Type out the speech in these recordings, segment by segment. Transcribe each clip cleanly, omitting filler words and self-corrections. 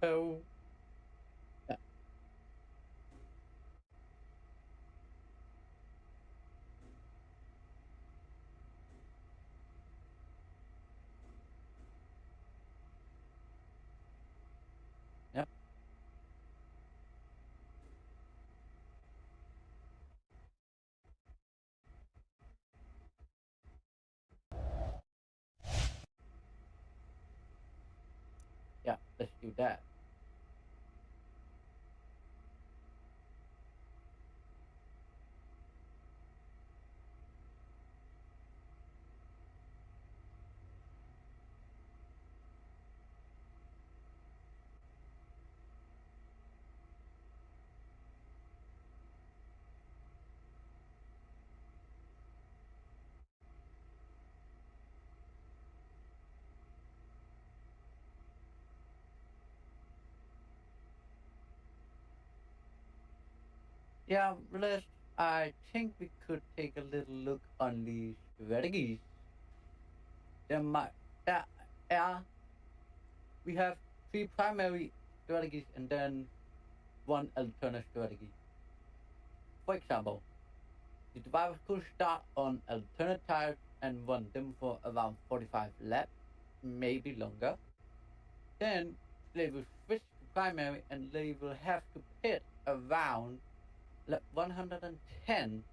So, yeah, yeah, yeah, let's do that. Yeah, let's. I think we could take a little look on the strategies. There might, there are, we have three primary strategies and then one alternate strategy. For example, the driver could start on alternate tires and run them for around 45 laps, maybe longer. Then they will switch to primary and they will have to pit around lap 110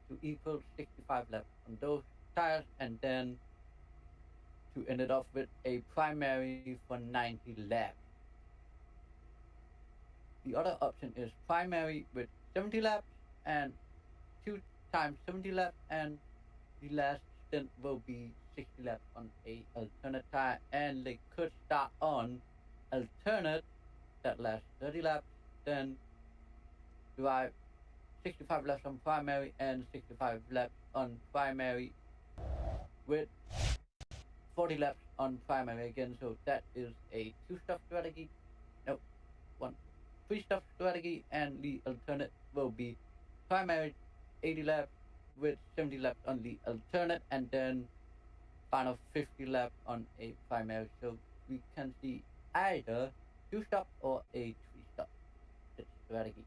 to equal 65 laps on those tires, and then to end it off with a primary for 90 laps. The other option is primary with 70 laps and 2 times 70 laps, and the last stint will be 60 laps on a alternate tire, and they could start on alternate that lasts 30 laps, then drive 65 laps on primary and 65 laps on primary with 40 laps on primary again. So that is a two-stop strategy. No, one three-stop strategy, and the alternate will be primary 80 laps with 70 laps on the alternate, and then final 50 laps on a primary. So we can see either two-stop or a three-stop strategy.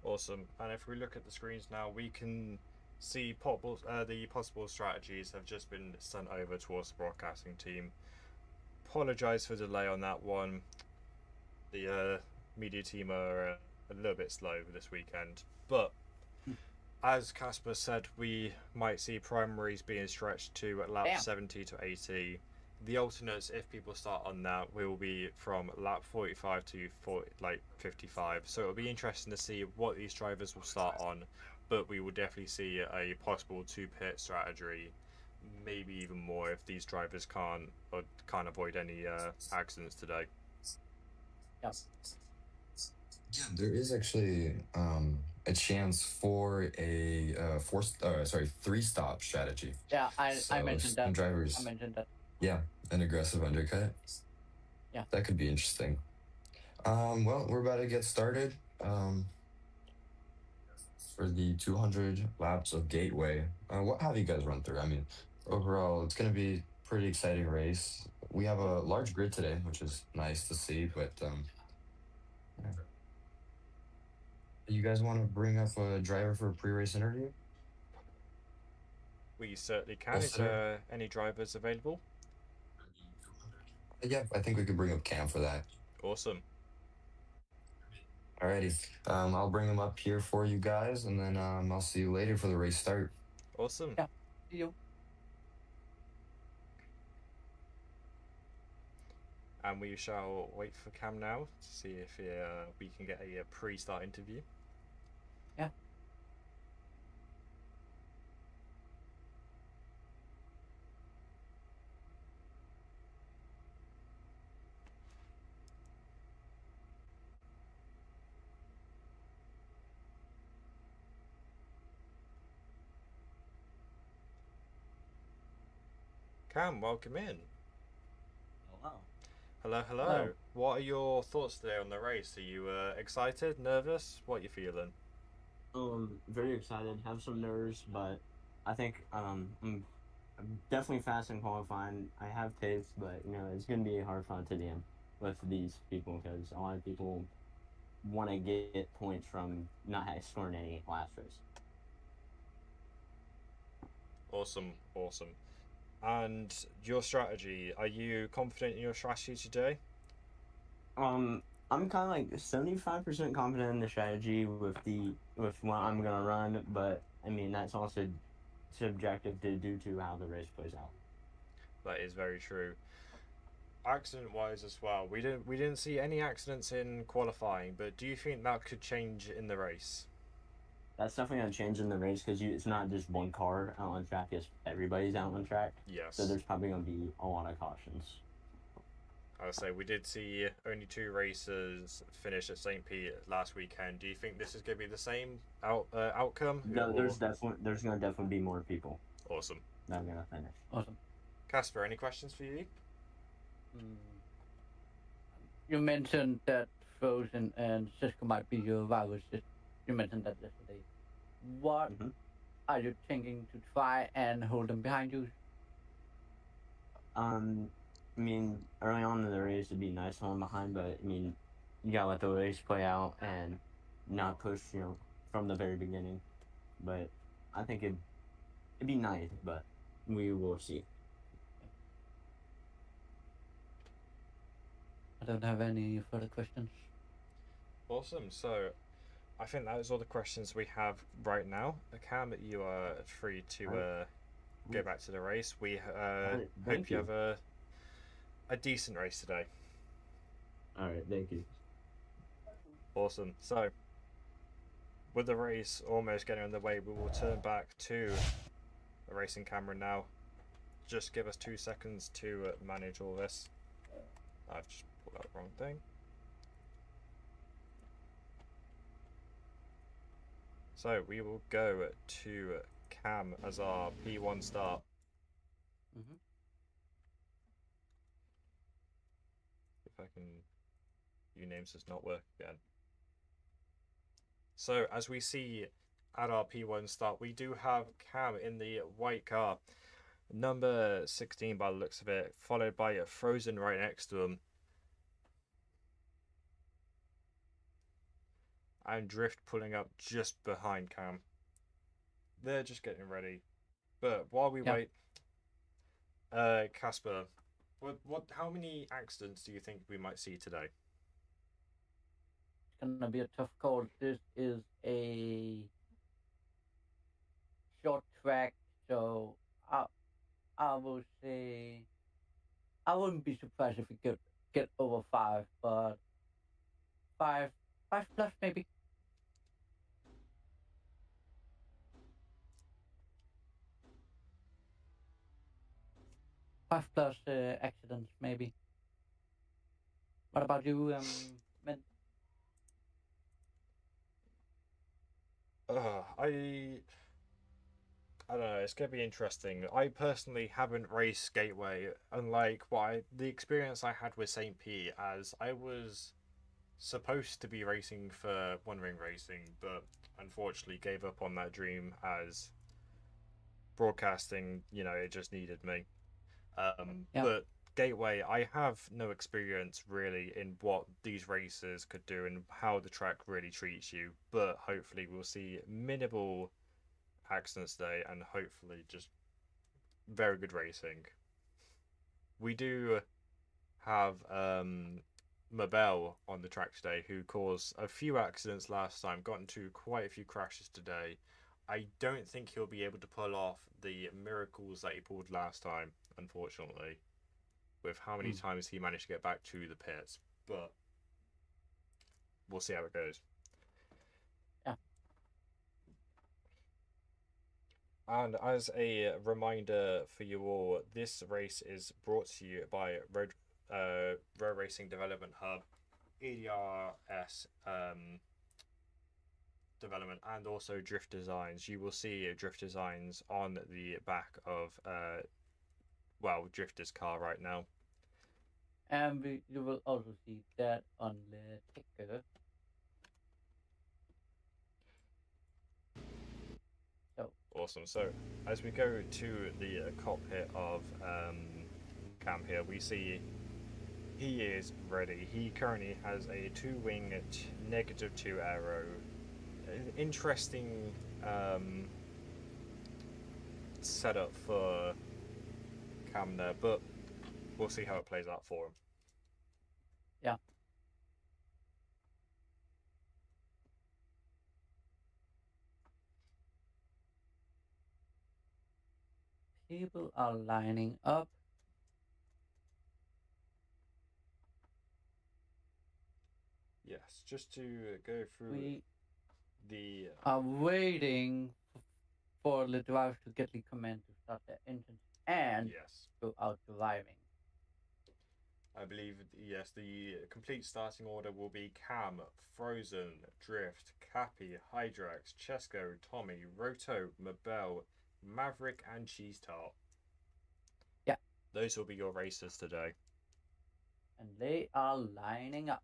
Awesome. And if we look at the screens now, we can see the possible strategies have just been sent over towards the broadcasting team. Apologise for the delay on that one. The media team are a little bit slow this weekend, but as Casper said, we might see primaries being stretched to lap 70 to 80. The alternates, if people start on that, will be from lap 45 to 55. So it'll be interesting to see what these drivers will start on, but we will definitely see a possible two-pit strategy, maybe even more if these drivers can't avoid any accidents today. Yep. Yeah, there is actually a chance for a three-stop strategy. Yeah, I So mentioned some that. I drivers, mentioned that. yeah, an aggressive undercut. Yeah. That could be interesting. Well, we're about to get started. For the 200 laps of Gateway. What have you guys run through? I mean, overall, it's going to be pretty exciting race. We have a large grid today, which is nice to see. But yeah. You guys want to bring up a driver for a pre-race interview? We certainly can. All Is set up? there any drivers available? Yeah, I think we could bring up Cam for that. Awesome. Alrighty. I'll bring him up here for you guys, and then I'll see you later for the race start. Awesome. Yeah. See you. And we shall wait for Cam now to see if we can get a pre-start interview. Yeah. Cam, welcome in. Hello. Hello, hello. Hello. What are your thoughts today on the race? Are you excited, nervous? What are you feeling? Very excited. Have some nerves, but I think I'm definitely fast in qualifying. I have pace, but it's gonna be hard fought to the end. with these people because a lot of people want to get points from not scoring any last race. Awesome, awesome. And your strategy, are you confident in your strategy today? I'm kind of like 75% confident in the strategy with what I'm gonna run, but I mean that's also subjective due to how the race plays out. That is very true. Accident wise as well, we didn't see any accidents in qualifying, but do you think that could change in the race? That's definitely gonna change in the race because it's not just one car out on track; it's everybody's out on track. Yes. So there's probably gonna be a lot of cautions. I would say we did see only 2 racers finish at St. Pete last weekend. Do you think this is going to be the same outcome? No, there's gonna definitely be more people Awesome. that are gonna finish. Awesome. Casper, any questions for you? You mentioned that Frozen and Cisco might be your rivals. You mentioned that yesterday. What are you thinking to try and hold them behind you? I mean, early on in the race, it'd be nice to hold behind, but I mean, you gotta let the race play out and not push, from the very beginning. But I think it'd be nice, but we will see. I don't have any further questions. Awesome. So, I think that is all the questions we have right now. Cam, you are free to go back to the race. We hope you have a decent race today. All right, thank you. Awesome. So, with the race almost getting underway, we will turn back to the racing camera now. Just give us 2 seconds to manage all this. I've just pulled out the wrong thing. So we will go to Cam as our P1 start. If I can, names does not work again. So as we see at our P1 start, we do have Cam in the white car, number 16 by the looks of it, followed by Frozen right next to him. And Drift pulling up just behind Cam. They're just getting ready. But while we wait, Casper, how many accidents do you think we might see today? It's gonna be a tough call. This is a short track, so I will say I wouldn't be surprised if we could get over 5, but 5 plus maybe. 5 plus accidents maybe. What about you, Ben? I don't know. It's gonna be interesting. I personally haven't raced Gateway, unlike the experience I had with St. P, as I was supposed to be racing for One Ring Racing, but unfortunately gave up on that dream as broadcasting. It just needed me. But Gateway, I have no experience really in what these races could do and how the track really treats you. But hopefully, we'll see minimal accidents today and hopefully just very good racing. We do have Mabel on the track today, who caused a few accidents last time, got into quite a few crashes today. I don't think he'll be able to pull off the miracles that he pulled last time, unfortunately, with how many times he managed to get back to the pits. But we'll see how it goes. And as a reminder for you all, this race is brought to you by Road Racing Development Hub, EDRS Development, and also Drift Designs. You will see Drift Designs on the back of Drifter's car right now. And you will also see that on the ticker. Awesome. So as we go to the cockpit of Cam here, we see He is ready. He currently has a two-wing -2 aero. Interesting setup for Cam there, but we'll see how it plays out for him. Yeah. People are lining up. Yes, just to go through We the are waiting for the drivers to get the command to start their engines and yes. go out driving. I believe, yes, the complete starting order will be Cam, Frozen, Drift, Cappy, Hydrax, Chesco, Tommy, Roto, Mabel, Maverick, and Cheese Tart. Yeah. Those will be your racers today. And they are lining up.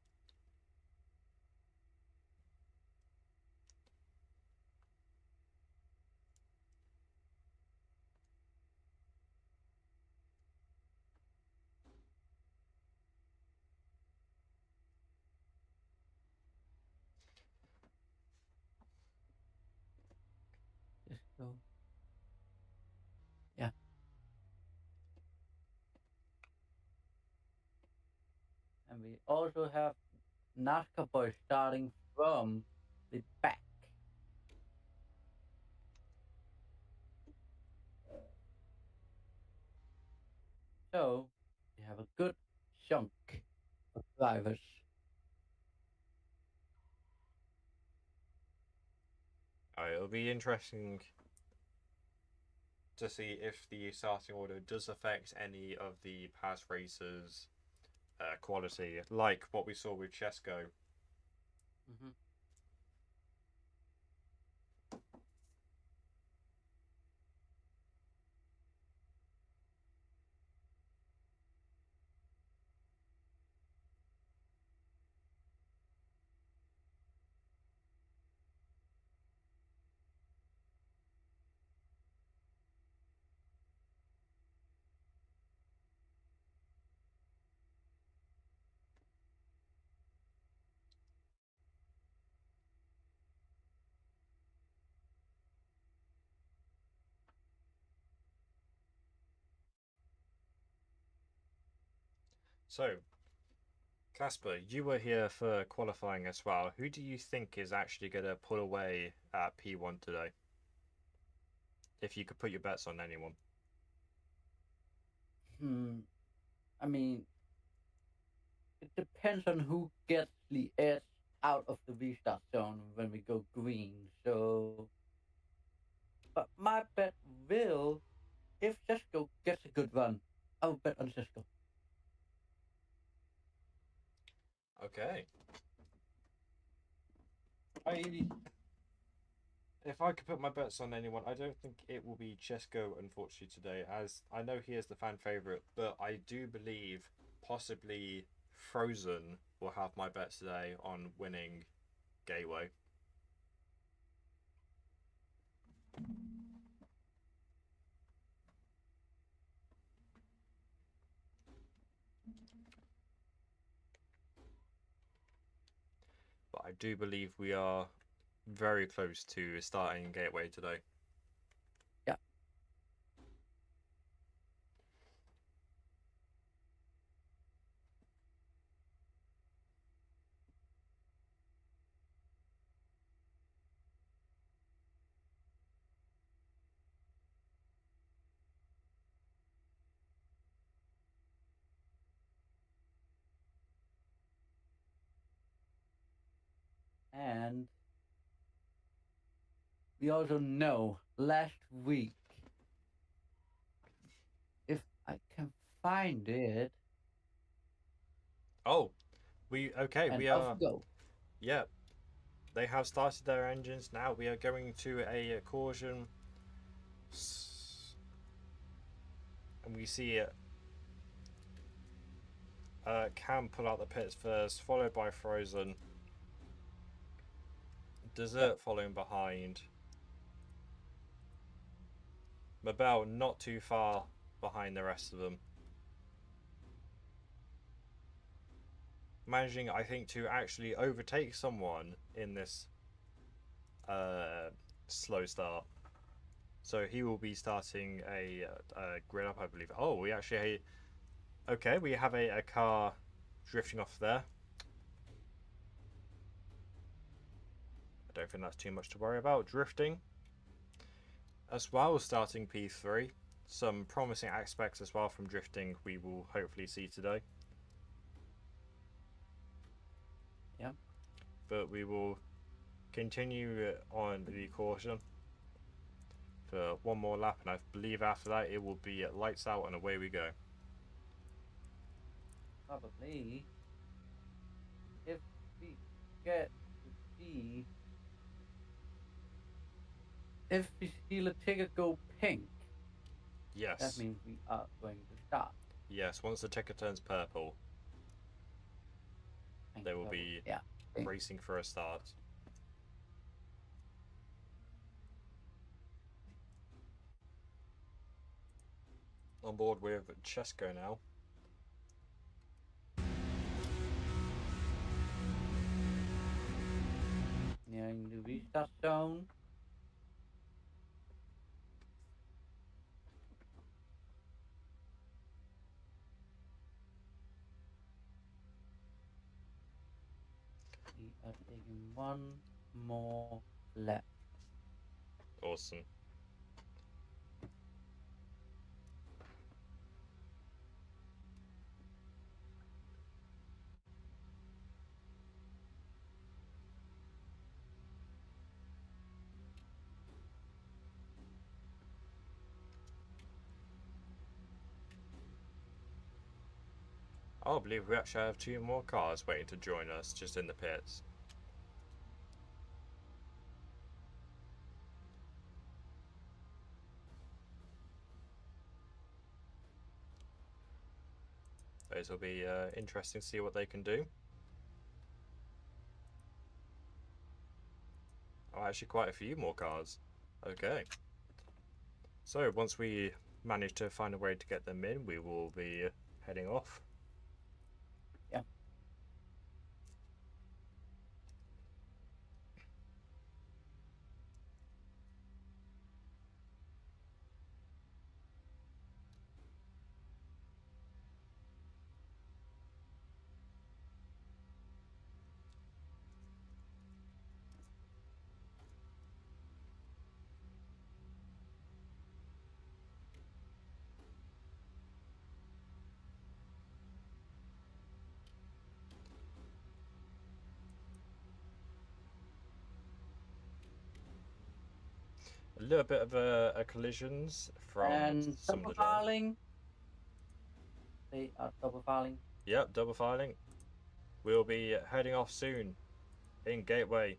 Just go. Yeah. And we also have NASCAR boys starting from the back. So we have a good chunk of drivers. It'll be interesting to see if the starting order does affect any of the past racers' quality, like what we saw with Chesco. Mm-hmm. So, Casper, you were here for qualifying as well. Who do you think is actually going to pull away at P1 today? If you could put your bets on anyone. I mean, it depends on who gets the edge out of the restart zone when we go green. So, but my bet will, if Cisco gets a good run, I'll bet on Cisco. Okay. If I could put my bets on anyone, I don't think it will be Chesco, unfortunately, today, as I know he is the fan favourite, but I do believe possibly Frozen will have my bets today on winning Gateway. But I do believe we are very close to starting Gateway today. Yeah. And we also know last week, if I can find it. Oh, we And are. off go. Yeah, they have started their engines now. We are going to a caution, and we see Cam pull out the pits first, followed by Frozen. Dessert following behind. Mabel not too far behind the rest of them. managing, I think, to actually overtake someone in this slow start. So he will be starting a grid up, I believe. Oh, we actually... Okay, we have a car drifting off there. I don't think that's too much to worry about. Drifting as well, starting P3. Some promising aspects as well from drifting we will hopefully see today. Yeah. But we will continue on the caution for one more lap, and I believe after that it will be lights out and away we go. Probably. If we get to see... If we see the ticket go pink, Yes. that means we are going to start. Yes, once the ticker turns purple, they will be racing for a start. On board with Chesko now. Nearing the restart zone. We are taking one more lap. Awesome. I believe we actually have 2 more cars waiting to join us just in the pits. Those will be interesting to see what they can do. Oh, actually quite a few more cars. Okay. So once we manage to find a way to get them in, we will be heading off. Yeah. A little bit of a collisions from And some of double the drivers. filing. They are double filing. Yep, double filing. We'll be heading off soon in Gateway.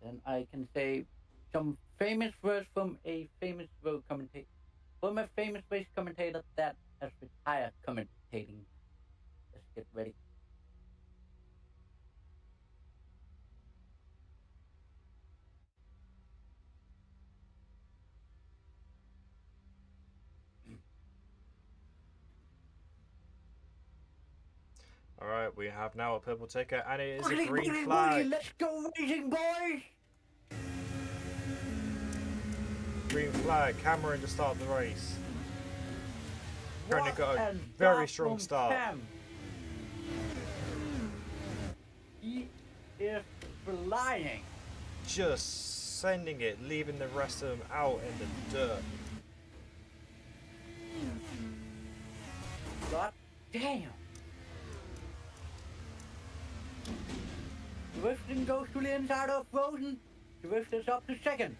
And I can say some famous words from a famous road commentator. From a famous race commentator that has retired commentating. Let's get ready. Alright, we have now a purple ticket, and it is a Boogity, green boogity, flag. boogity, let's go racing, boys! Green flag, Cameron to start the race. Apparently got a What very start strong from start. Cam. He is flying. Just sending it, leaving the rest of them out in the dirt. God damn. Drifting goes to the inside of Frozen. Drift is up to second.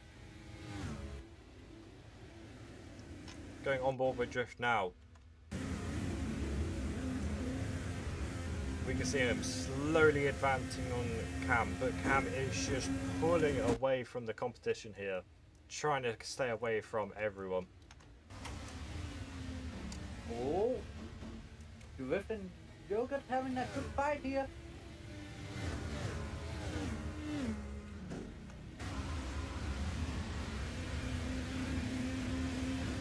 Going on board with Drift now. We can see him slowly advancing on Cam, but Cam is just pulling away from the competition here, trying to stay away from everyone. Oh. Drift and Yogurt having a good fight here.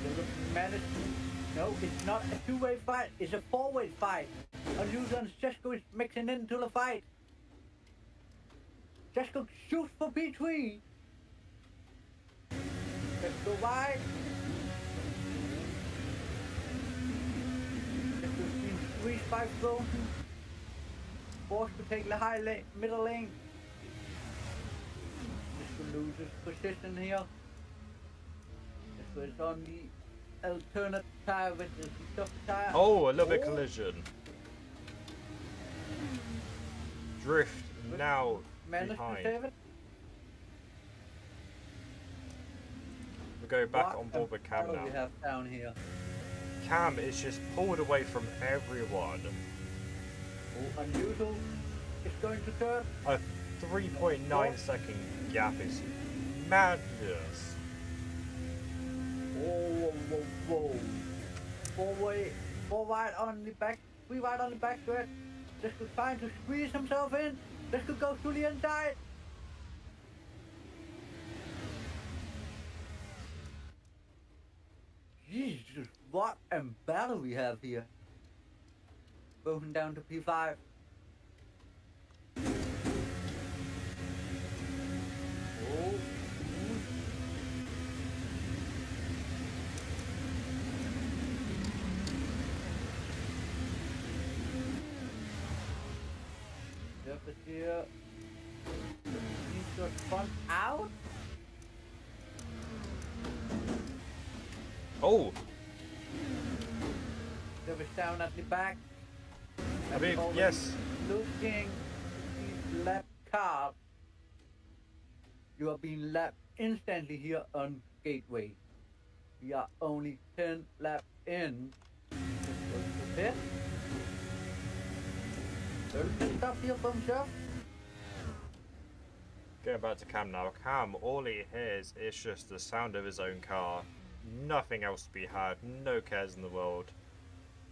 Yogurt managed to No, it's not a two-way fight. It's a four-way fight. Alusa and Cisco is mixing into the fight. Cisco shoots for P3. Let's go wide. Cisco's been squeezed by Frozen. Forced to take the high lane, middle lane. Cisco loses position here. Cisco is on the alternate tire with the soft tire. Oh, a little bit collision. Drift now Managed to behind. save it. We go back What on board with Cam a battle now. we have down here. Cam is just pulled away from everyone. Oh, unusual. It's going to turn. A 3.9 second gap is madness. Whoa, whoa, whoa. Four wide on the back, 3 wide on the back stretch. This could trying to squeeze himself in. This could go through the inside. Jesus, what a battle we have here. Going down to P5. Oh, Surface here. Needs to spun out. Oh, Surface down at the back. I mean, Already yes. Looking these lap cars. You are being lapped instantly here on Gateway. We are only 10 laps in. Let's go to pit. Very pit stop here for himself. Going back to Cam now. Cam, all he hears is just the sound of his own car. Nothing else to be had. No cares in the world.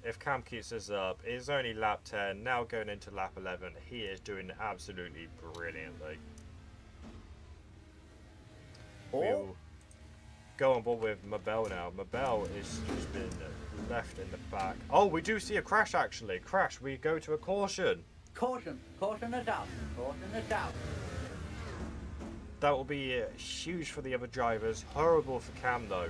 If Cam keeps this up, it's only lap 10. Now going into lap 11. He is doing absolutely brilliantly. We'll go on board with Mabel now. Mabel is just been left in the back. Oh, we do see a crash actually. Crash, we go to a caution. Caution. Caution is out. Caution is out. That will be huge for the other drivers. Horrible for Cam though.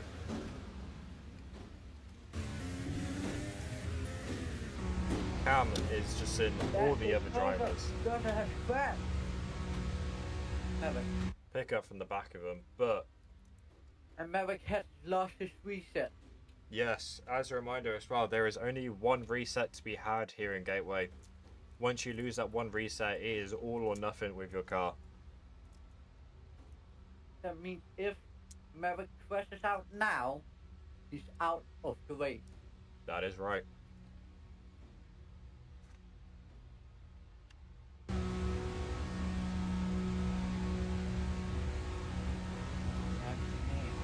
Cam is just in all the other drivers. Gotta have crashed. Maverick. Pick up from the back of him. But And Maverick has lost his reset. yes, as a reminder as well, there is only one reset to be had here in Gateway. Once you lose that one reset, it is all or nothing with your car. That means if Maverick crashes out now, he's out of the race. That is right.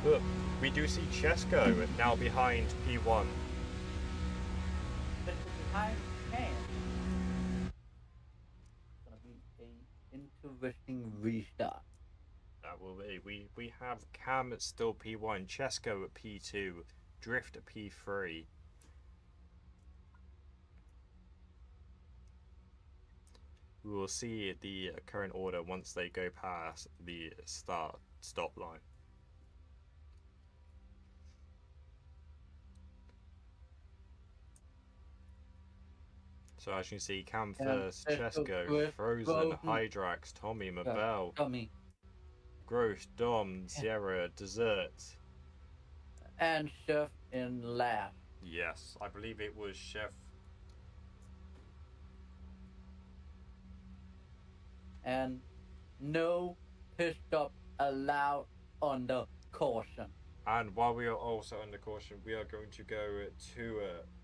But we do see Chesko now behind P1. This is behind hand. Gonna be an interesting restart. That will be. We have Cam at still P1, Chesko at P2, Drift at P3. We will see the current order once they go past the stop line. So as you can see, Cam first, Chesko, Frozen, Hydrax, Tommy, Mabel, Tommy. Gross, Dom, Sierra, Dessert. And Chef in last. Yes, I believe it was Chef. And no pit stop allowed on the caution. And while we are also under caution, we are going to go to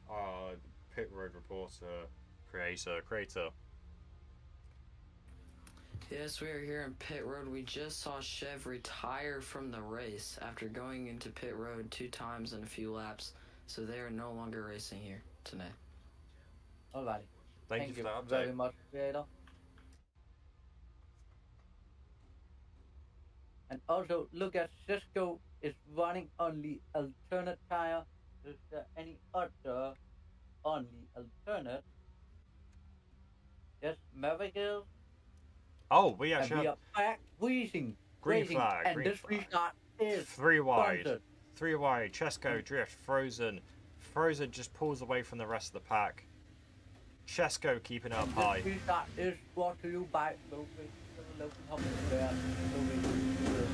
our pit road reporter, Creator. Yes, we are here in pit road. We just saw Chev retire from the race after going into pit road 2 times in a few laps. So they are no longer racing here today. Alrighty. Thank you for that update. very much, Creator. And also, look at Cisco is running on the alternate tire. Is there any other on the alternate? Yes, Maverick, Oh, we and actually we have are back racing. green Racing, flag. and Green this flag. restart is 3 wide. sponsored. 3 wide. Chesko, Drift, Frozen. Frozen just pulls away from the rest of the pack. Chesko keeping it up high. This restart is brought to you by local company where the racing will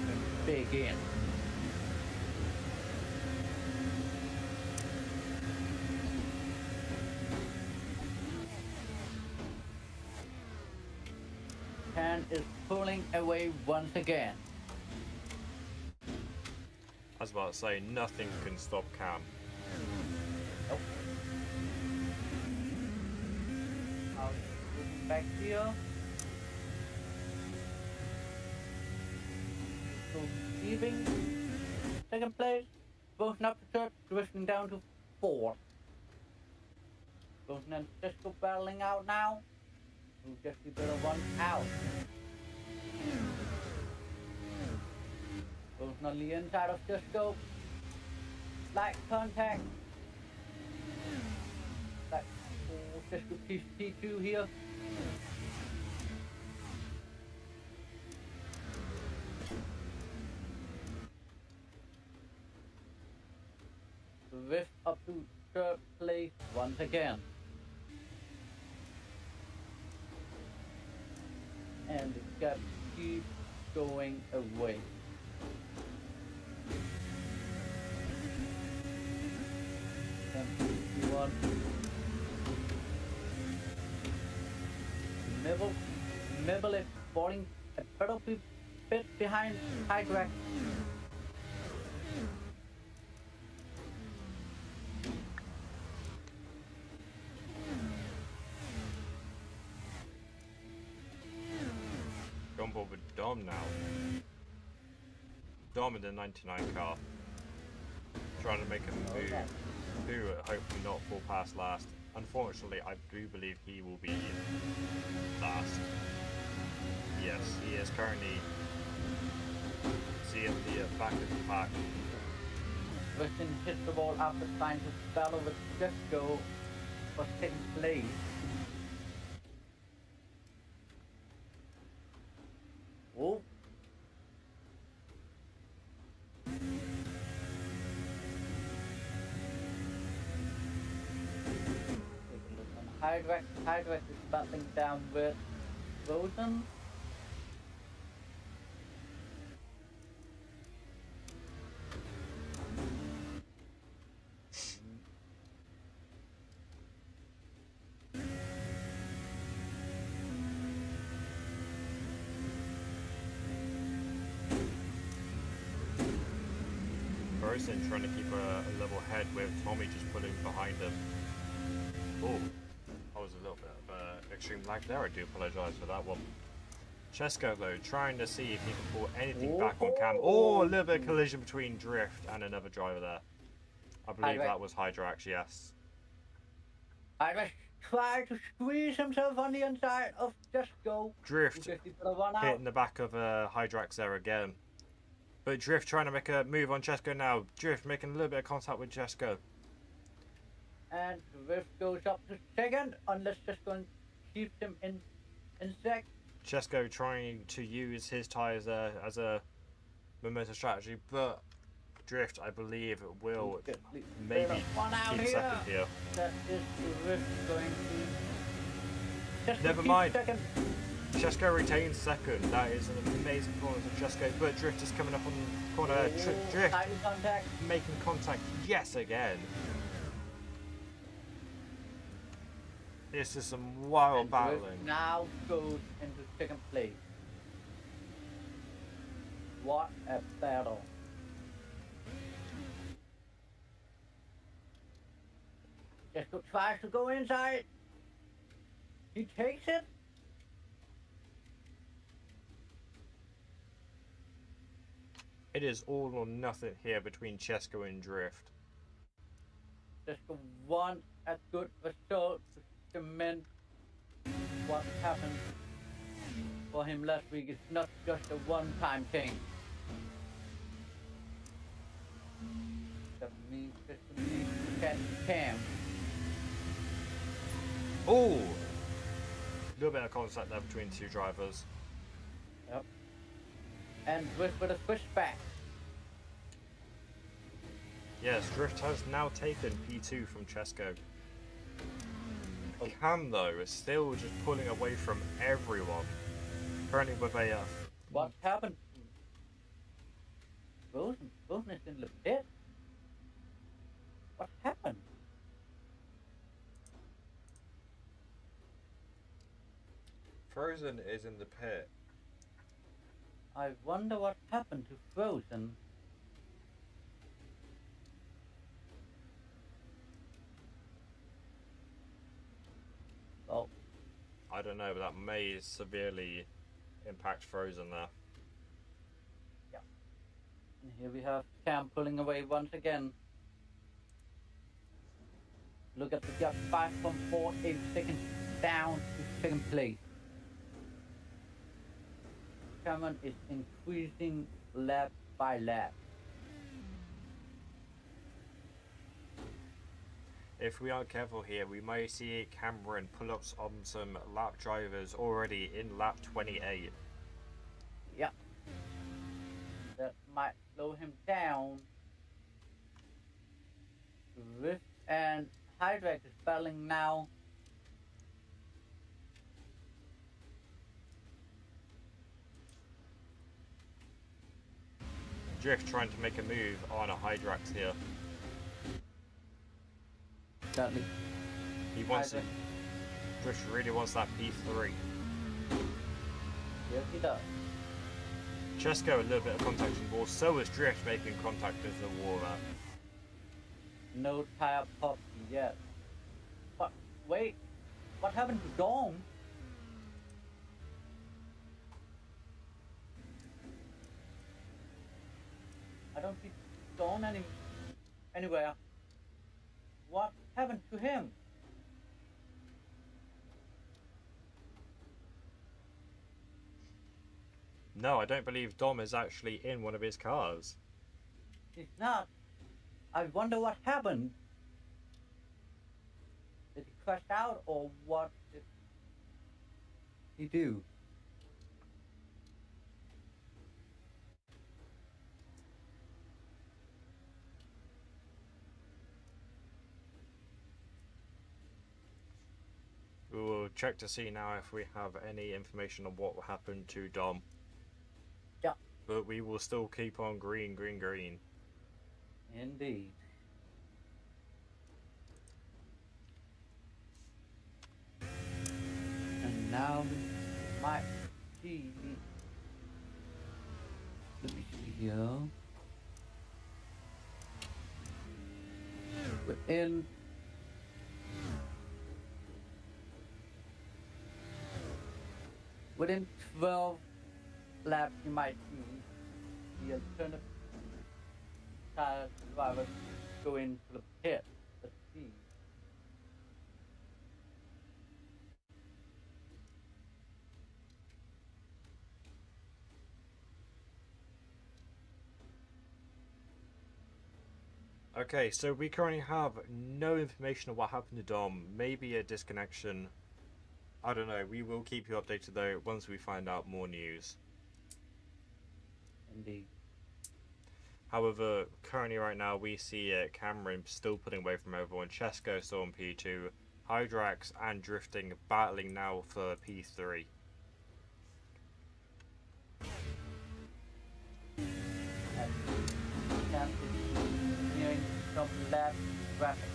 begin. Pan is pulling away once again. I was about to say, nothing can stop Cam. Nope. I'll move back here. So leaving second place, Bosen up to third, drifting down to fourth. Bosen and Cisco battling out now. We'll just be better one out. Bosen on the inside of Cisco. Light contact. Like, oh, Cisco T2 here. Rift up to third place once again. And the gap keeps going away. One. Mibble is falling a little bit behind Hydra. Jumbo with Dom now. Dom in the 99 car. Trying to make a move. Okay. Who hopefully not fall past last. Unfortunately, I do believe he will be last. Yes, he is currently at the back of the pack. Weston hits the ball after trying to battle with Cisco for second place. Oh. Hydrex is battling down with Rosen. Rosen trying to keep a level head with Tommy just pulling behind him. Oh. That was a little bit of extreme lag there. I do apologise for that one. Chesko though, trying to see if he can pull anything back on Cam. Oh, a little bit of collision between Drift and another driver there. I believe that was Hydrax, yes. Hydrax tried to squeeze himself on the inside of Cisco. Drift hitting the back of Hydrax there again. But Drift trying to make a move on Chesko now. Drift making a little bit of contact with Chesko. And Rift goes up to second, unless Cisco keeps him in sec. Chesko trying to use his tyres as a momentum strategy, but Drift, I believe, will maybe keep second here. That is Rift going to... Cisco Never mind. Second. Chesko retains second. That is an amazing performance of Chesko, but Drift is coming up on the corner. Drift Contact. making contact yes again. This is some wild battling. Now goes into second place. What a battle. Cisco tries to go inside. He takes it. It is all or nothing here between Chesko and Drift. Cisco wants a good result to cement what happened for him last week. It's not just a one-time thing. That means Cisco needs to catch Cam. Oh! A little bit of contact there between the two drivers. Yep. And Drift with a switchback. Yes, Drift has now taken P2 from Chesko. Cam, though, is still just pulling away from everyone. Currently with a... What happened? Rosen is in the pit. What happened? Frozen is in the pit. I wonder what happened to Frozen. Oh, I don't know, but that may severely impact Frozen there. and here we have Cam pulling away once again. Look at the gap, 5.48 seconds down to second place. Cameron is increasing lap by lap. If we aren't careful here, we may see Cameron pull up on some lap drivers already in lap 28. Yeah. That might slow him down. Rift and Hydrax is battling now. Drift trying to make a move on a Hydrax here. Certainly. He wants it. Drift really wants that P3. Yes, he does. Chesko a little bit of contact in the wall, so is Drift making contact with the wall there. No tire pop yet. But wait, what happened to Dome? I don't see Dome anywhere. What happened to him? No, I don't believe Dom is actually in one of his cars. He's not. I wonder what happened. Did he crash out or what did he do? We will check to see now if we have any information on what happened to Dom. Yeah. But we will still keep on green. Indeed. And now we might see. Let me see here. Within 12 laps, you might see the alternative tire driver go into the pit. Let's see. Okay, so we currently have no information on what happened to Dom. Maybe a disconnection. I don't know. We will keep you updated though once we find out more news. Indeed. However, currently right now we see Cameron still putting away from everyone. Chesko still on P2. Hydrax and Drifting battling now for P3. And Cam is nearing some lap traffic.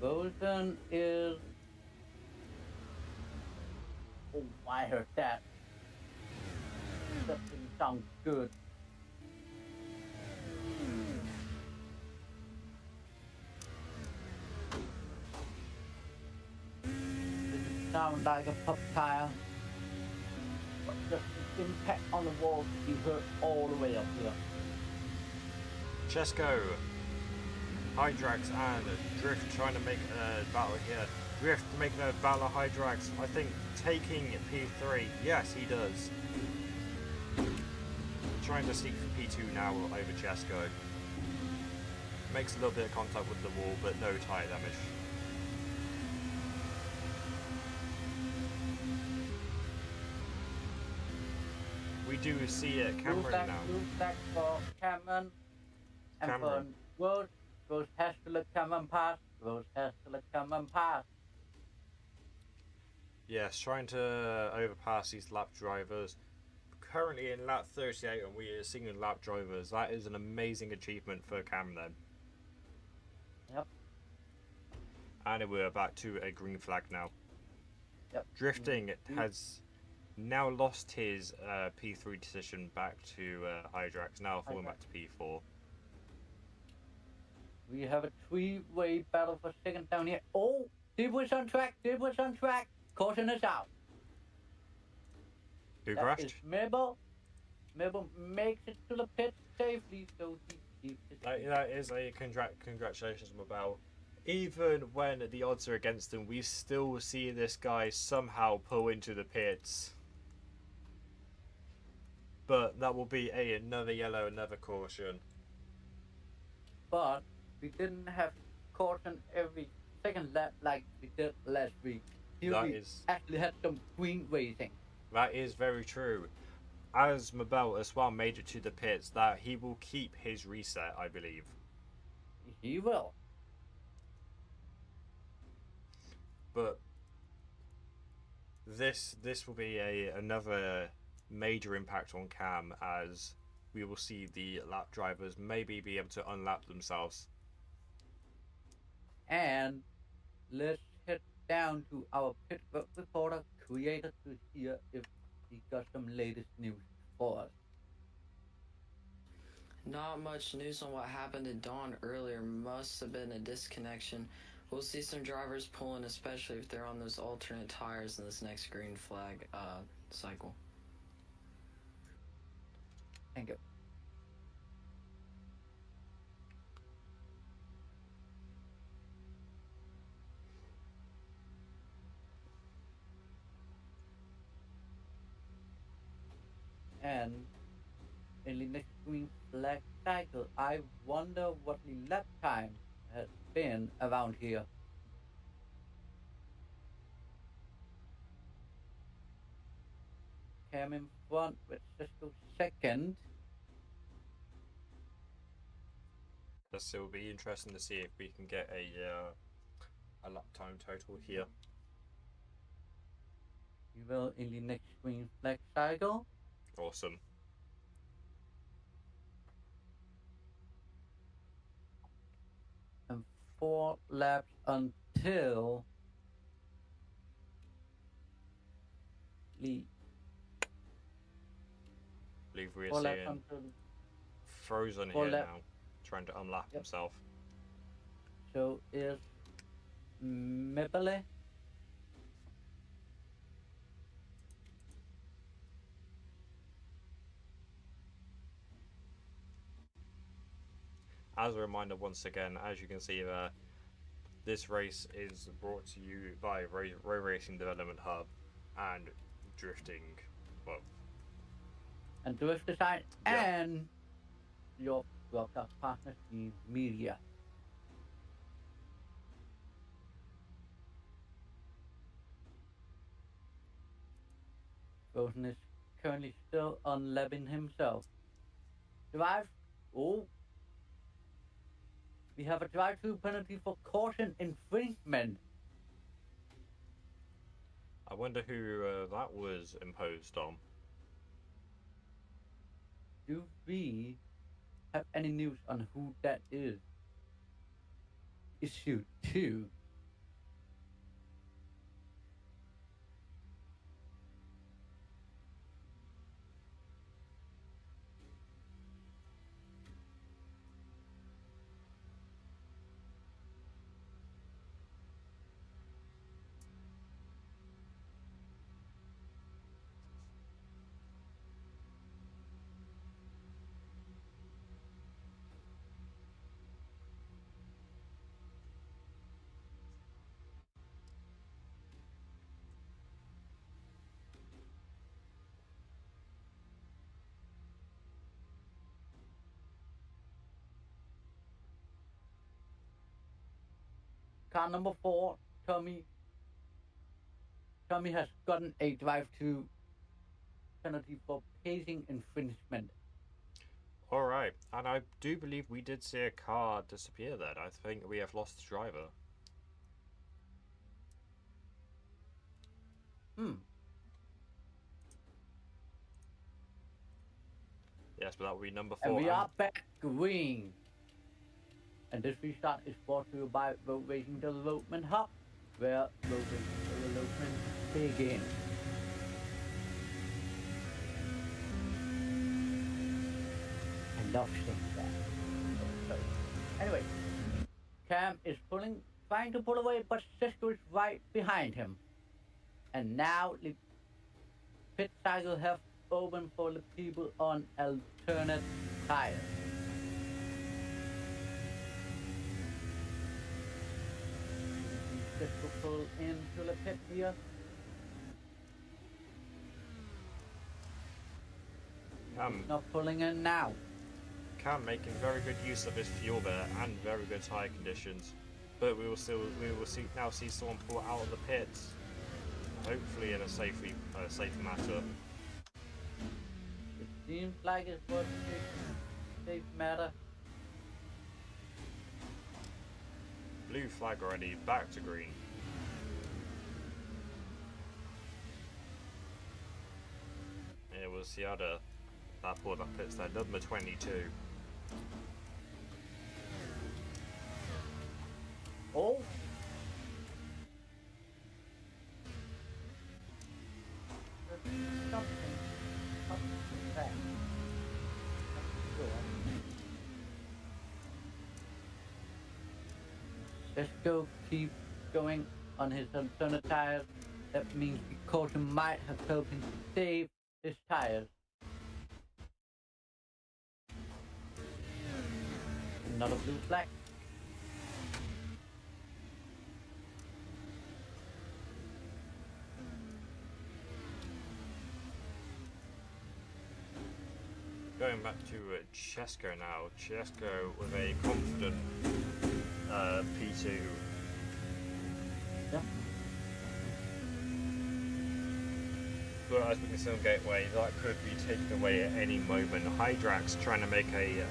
Bolton is. Oh, I heard that. That didn't sound good. Didn't sound like a pop tire. But just the impact on the wall to be heard all the way up here. Chesko, Hydrax and Drift trying to make a battle here. Drift making a battle of Hydrax. I think taking P3. Yes, he does. trying to seek for P2 now over Chesko. Makes a little bit of contact with the wall, but no tyre damage. We do see Cameron now. Blue flag for Cameron. And Cameron. for Rose has to let Cameron pass. Rose has to let Cameron pass. Yes, trying to overpass these lap drivers. Currently in lap 38 and we are single lap drivers. That is an amazing achievement for Cam then. Yep. And we're back to a green flag now. Yep. Drifting has now lost his P3 position back to Hydrax, now falling back to P4. We have a three-way battle for second down here. Oh, Dib was on track. Caution is out. Who That crashed? is Mabel. Mabel makes it to the pit safely, so he keeps it. That is a congratulations, Mabel. Even when the odds are against him, we still see this guy somehow pull into the pits. But that will be another yellow, another caution. But we didn't have caution every second lap like we did last week. Here That we is- actually had some green racing. That is very true. As Mabel as well made it to the pits, that he will keep his reset, I believe. He will. But this will be another major impact on Cam, as we will see the lap drivers maybe be able to unlap themselves. And let's head down to our pit reporter, Creator, to hear if he got some latest news for us. Not much news on what happened to Dawn earlier. Must have been a disconnection. We'll see some drivers pulling, especially if they're on those alternate tires in this next green flag cycle. Thank you. And in the next green flag cycle, I wonder what the lap time has been around here. Cam in front with Cisco second. This will be interesting to see if we can get a lap time total here. We will in the next green flag cycle. Awesome. And 4 laps until the I believe we're 4 laps seeing until Frozen four here lap- now, trying to unlap Yep. himself. so is Mebele. As a reminder, once again, as you can see there, this race is brought to you by Road Racing Development Hub and Drifting, well, And Drift Design Yeah. and your broadcast partner, the media. Frozen is currently still unlapping himself. Drive. Oh. We have a drive-through penalty for caution infringement. I wonder who that was imposed on. Do we have any news on who that is? Issue 2. car number 4, Tommy. Tommy has gotten a drive to penalty for pacing infringement. Alright, and I do believe we did see a car disappear then. I think we have lost the driver. Yes, but that would be number 4. And we are back green. And this restart is brought to you by Road Racing Development Hub, where road racing development begins. I love saying that. So, anyway, Cam is trying to pull away, but Cisco is right behind him. And now the pit cycle have opened for the people on alternate tires. Cisco pull into the pit here. Not pulling in now. Cam making very good use of his fuel there and very good tyre conditions, but we will see someone pull out of the pits, hopefully in a safe matter. It seems like it was a safe matter. Blue flag already, back to green. It was the other that pulled up pits there, number 22. Oh! Something there. Cisco keeps going on his alternate tires. That means the caution might have helped him save his tires. Another blue flag. Going back to Chesko now. Chesko with a confident P2. Yeah. But as we can see on Gateway, that could be taken away at any moment. Hydrax trying to make a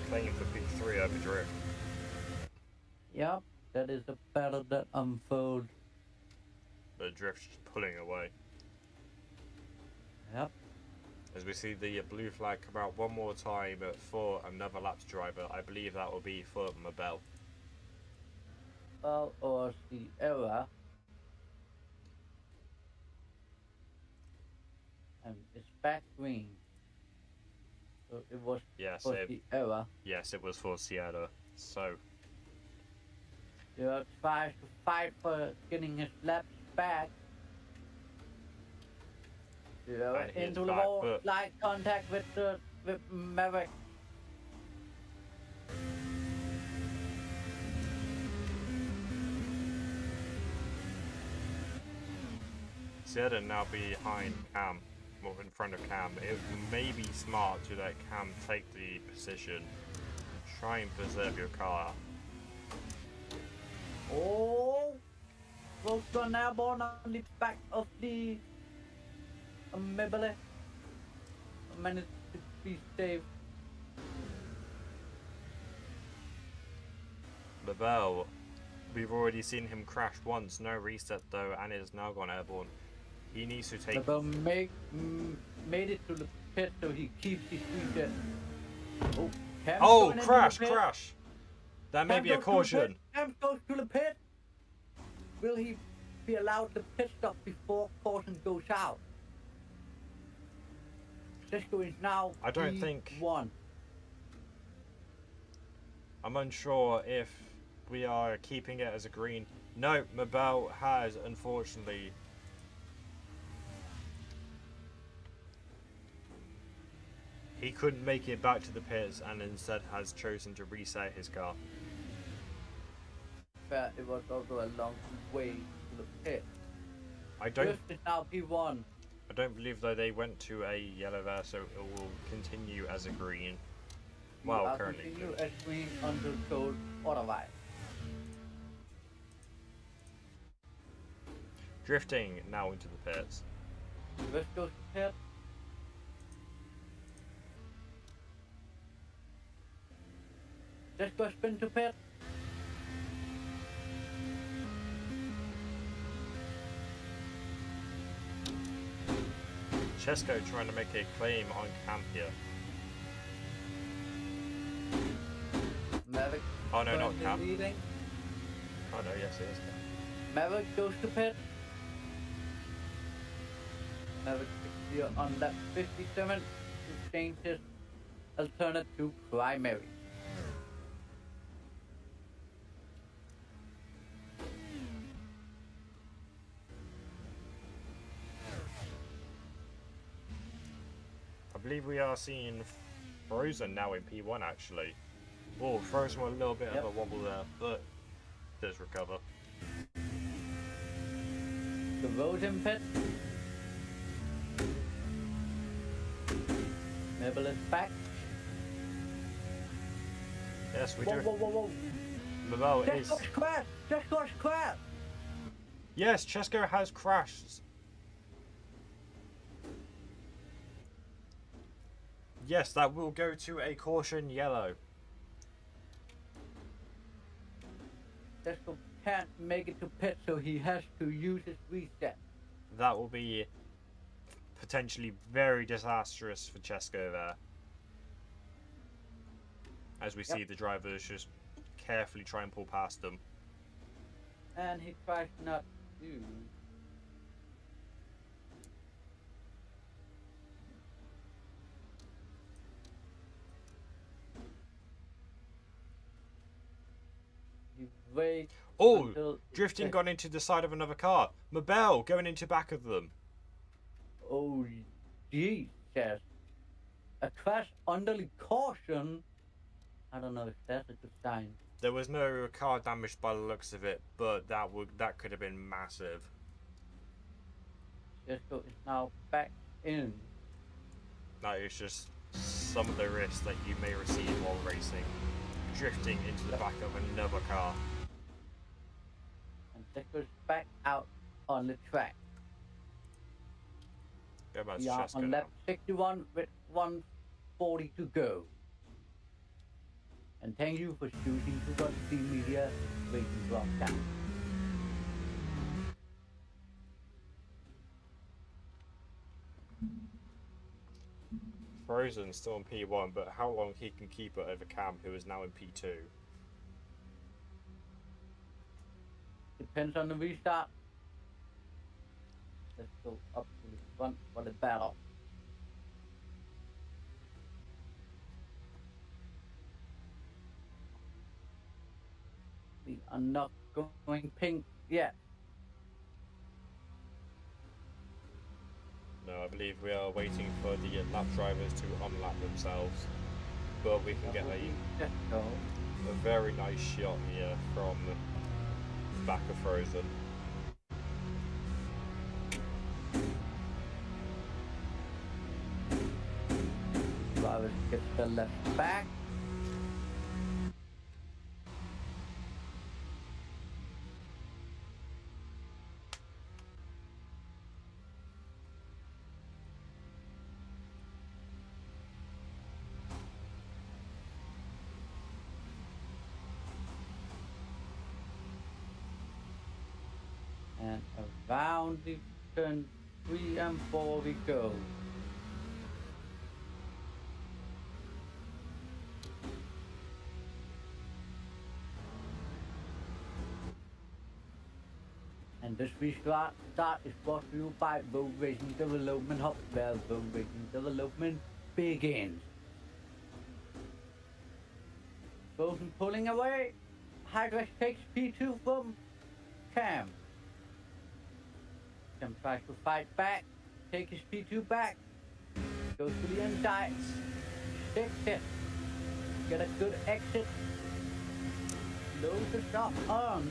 claim for P3 over Drift. Yep, that is the battle that unfolds. But Drift's pulling away. Yep. As we see the blue flag come out one more time for another laps driver. I believe that will be for Mabel. Well, or the error. And it's back green. So it was for the error. Yes, it was for Sierra. So Sierra tries to fight for getting his laps back. Sierra into the wall, light contact with Maverick. Sierra now behind Cam, or in front of Cam. It may be smart to let Cam take the position, try and preserve your car. Oh, close to an airborne on the back of the Mabel. Managed to be saved. Mabel, we've already seen him crash once, no reset though, and is now gone airborne. He needs to take. Mabel made it to the pit, so he keeps his speed. Oh, oh, crash! That may be a caution. Cam goes to the pit. Will he be allowed to pit stop before caution goes out? Cisco is now I don't think. P1. I'm unsure if we are keeping it as a green. No, Mabel has, unfortunately. He couldn't make it back to the pits and instead has chosen to reset his car. But it was also a long way to the pit. I don't. Drift is now P1. I don't believe though they went to a yellow there, so it will continue as a green. Well, currently. Continue as green until told otherwise. Drifting now into the pits. Let's go to pit. Let's go spin to pit. Chesko trying to make a claim on camp here. Maverick. Oh no, not currently camp. leading. Oh no, yes it is camp. Maverick goes to pit. Maverick here on lap 57 to change his alternate to primary. I believe we are seeing Frozen now in P1 actually. Oh, Frozen with a little bit of a wobble there, but does recover. The road in pit. Mabel is back. Yes, we Whoa, do. whoa, whoa, whoa. Mabel Just is. got crashed! Just got crashed! Yes, Chesko has crashed. Yes, that will go to a caution yellow. Chesko can't make it to pit, so he has to use his reset. That will be potentially very disastrous for Chesko there. As we see the drivers just carefully try and pull past them. And he tries not to. He waits Oh, until drifting gone into the side of another car. Mabel going into back of them. Oh, Jesus. A crash under the caution? I don't know if that's a good sign. There was no car damaged by the looks of it, but that could have been massive. Chesko is now back in. That is just some of the risks that you may receive while racing. Drifting into the back of another car. And Chesko's back out on the track. Go back to We are Chesko on now. lap 61 with 140 to go. And thank you for choosing to watch the media racing broadcast. Frozen still in P1, but how long he can keep it over Cam, who is now in P2. Depends on the restart. Let's go up to the front for the battle. We are not going pink yet. No, I believe we are waiting for the lap drivers to unlap themselves. But we can get Chesko. a very nice shot here from the back of Frozen. Drivers get the left back. And around the turn 3 and 4 we go. And this restart is brought to you by Road Racing Development Hub, where Road Racing Development begins. Frozen pulling away. Hydrex takes P2 from Cam. Cam tries to fight back, take his P2 back, goes to the inside, takes it, get a good exit, loads the stuff on.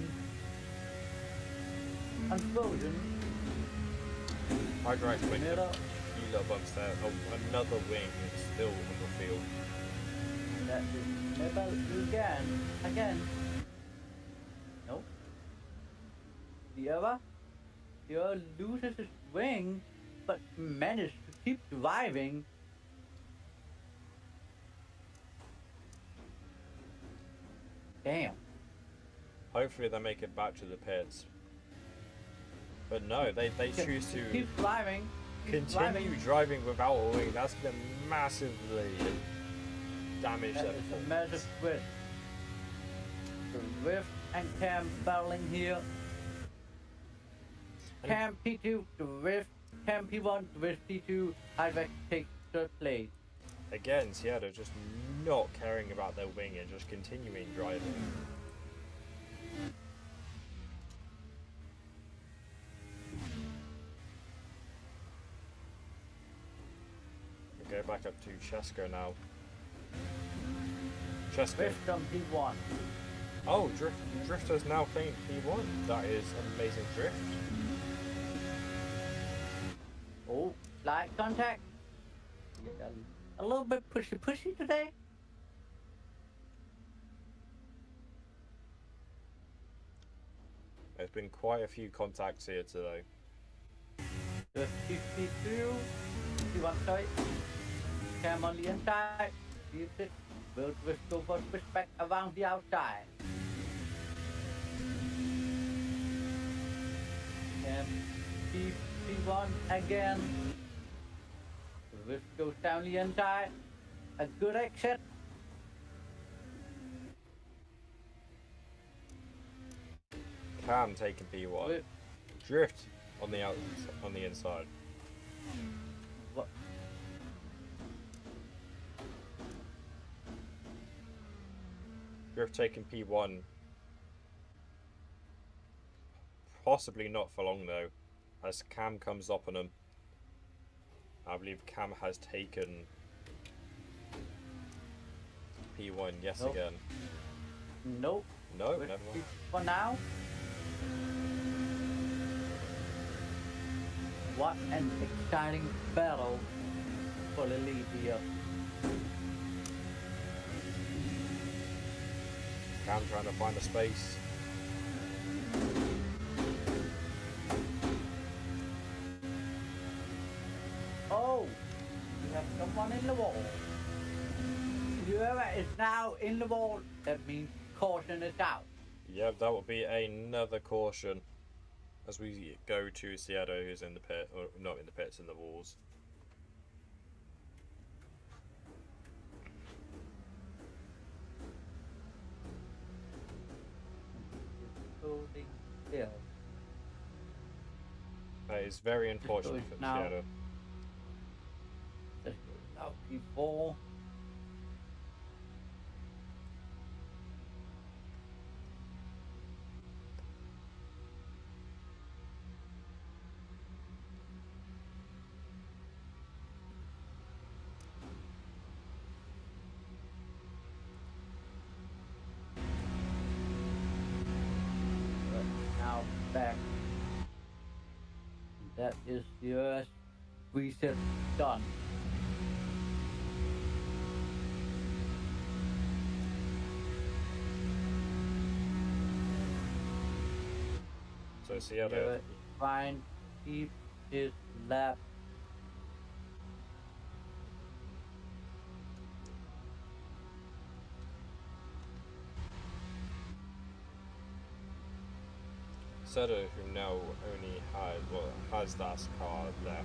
Unfrozen. Hydrite's making a Middle. few little bumps there. Oh, another wing is still on the field. That is Mabel again. Nope. The other. He loses his wing, but managed to keep driving. Damn. Hopefully they make it back to the pits. But no, they choose to Keep driving. continue driving without a wing. That's gonna massively damage That their is a performance. massive risk. The Rift and Cam battling here. Cam P2 to Rift, Cam P1 to Rift P2. Ivex takes third place. Again, Seattle just not caring about their wing and just continuing driving. We go back up to Chesko now. Chesko. Rift on P1. Oh, Drifter's now playing P1. That is amazing drift. Oh, light contact. A little bit pushy today. There's been quite a few contacts here today. The P2, P1 sorry. Cam on the inside. Leaves it. Will Drift go for switch back around the outside. Cam P1 again. Rift goes down the inside. A good exit. Cam taking P1. Rift. Drift on the on the inside. What? Drift taking P1. Possibly not for long though, as Cam comes up on him. I believe Cam has taken P1 yes Nope. again. Nope. No, Rift never mind. for now. What an exciting battle for the lead here. Cam trying to find a space. Oh, we have someone in the wall. Whoever is now in the wall, that means caution is out. Yep, that will be another caution as we go to Seattle, who's in the pit, or not in the pits, in the walls. Holding still. That is very unfortunate for now. Seattle. This goes out P4. Now back. That is the reset done. So Seattle, Fine. Keep his lap. Seattle, who now only has that car left.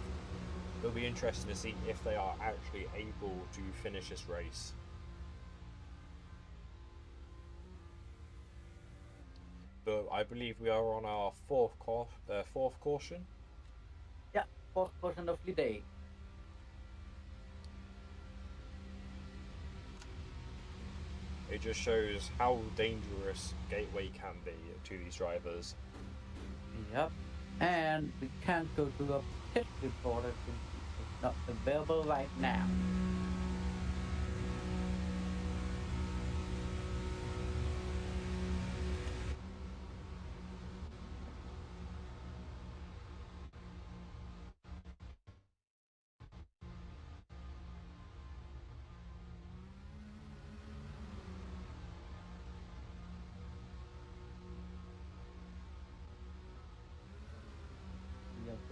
It'll be interesting to see if they are actually able to finish this race. But I believe we are on our fourth caution. Yeah, 4% of the day. It just shows how dangerous Gateway can be to these drivers. Yep. And we can't go to a pit reporter since it's not available right now.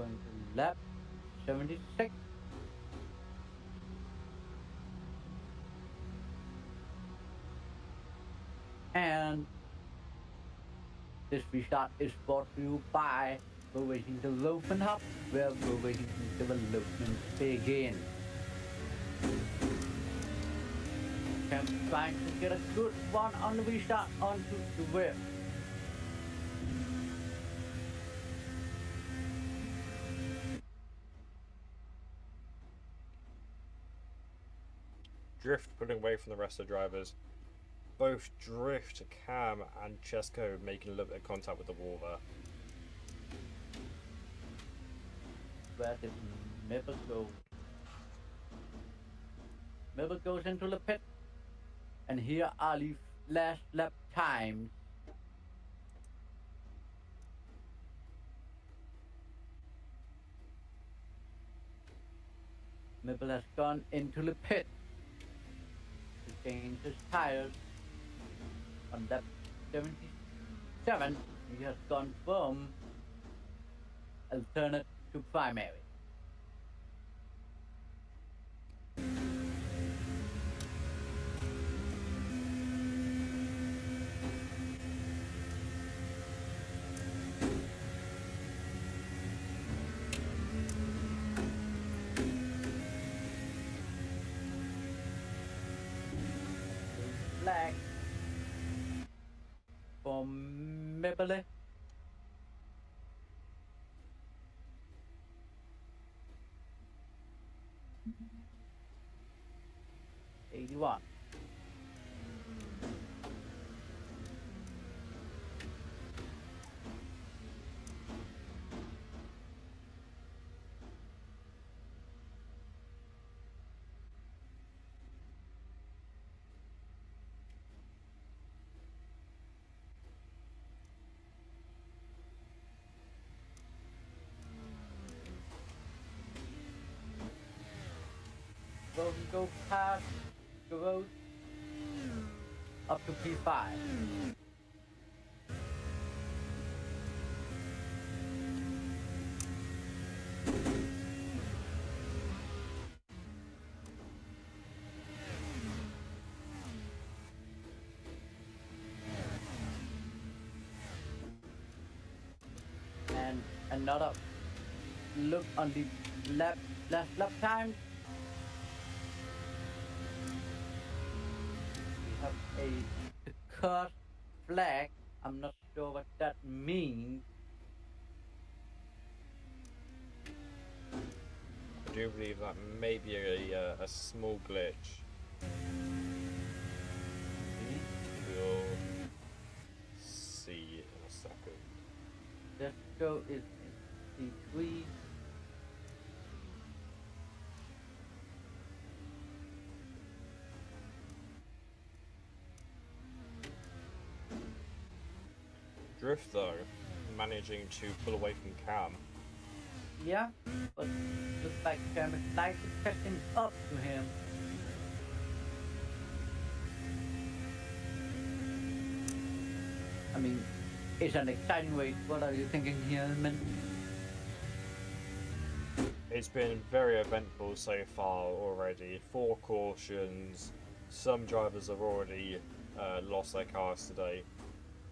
going to lap 76. And this restart is brought to you by the Racing Development Hub, where the racing development begins. I'm trying to get a good one on the restart onto the whip. Drift pulling away from the rest of the drivers. Both Drift, Cam, and Chesko making a little bit of contact with the wall there. Where did Mibble go? Mibble goes into the pit. And here are the last lap times. Mibble has gone into the pit to change his tires. On lap 77, he has gone from alternate to primary. Flag for Mibble. '81. Will we go past the road up to P5? And another look on the last lap time. We have a cursed flag. I'm not sure what that means. I do believe that may be a small glitch. We'll see in a second. Let's go is in C3. Drift though, managing to pull away from Cam. Yeah, but looks like Cam is slightly catching up to him. I mean, it's an exciting race. What are you thinking here, man? It's been very eventful so far already. 4 cautions. Some drivers have already lost their cars today.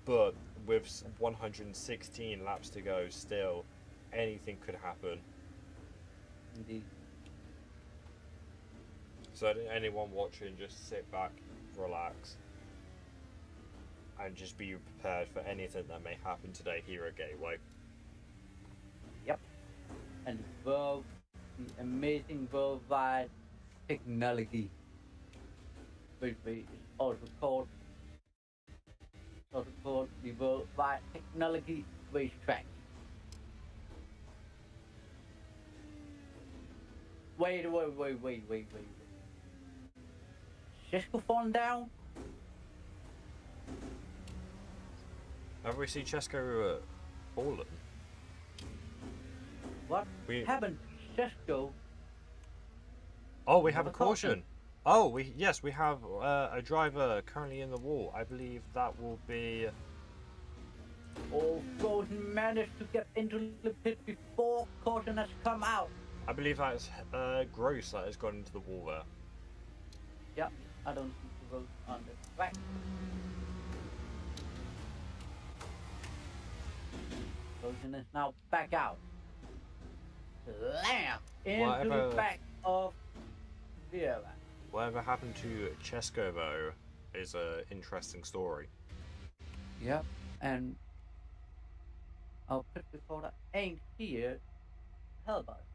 But with 116 laps to go still, anything could happen. Indeed. So anyone watching, just sit back, relax, and just be prepared for anything that may happen today here at Gateway. Yep. And the amazing worldwide technology, which is also called the worldwide technology racetrack. Wait. Cisco falling down? Have we seen Chesko fallen? What happened to Cisco? Oh, we have a caution. Oh, we have a driver currently in the wall. I believe that will be Oh, Frozen managed to get into the pit before caution has come out. I believe that's Gross that has gone into the wall there. Yep, I don't see the vote on the track. Frozen is now back out. Slam into the back of Vera. Whatever happened to Chesko though is an interesting story. Yep, and I'll put before that ain't here. Hell about it.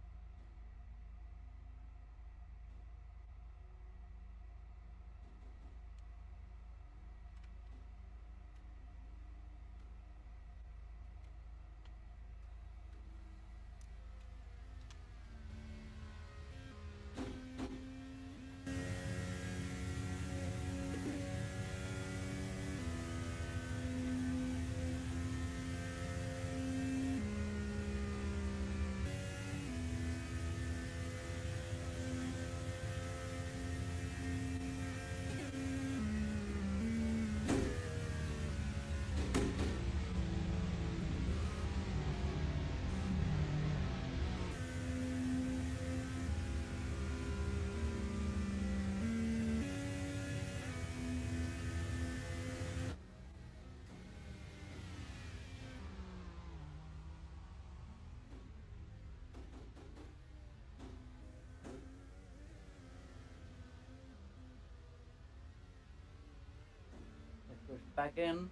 Push back in.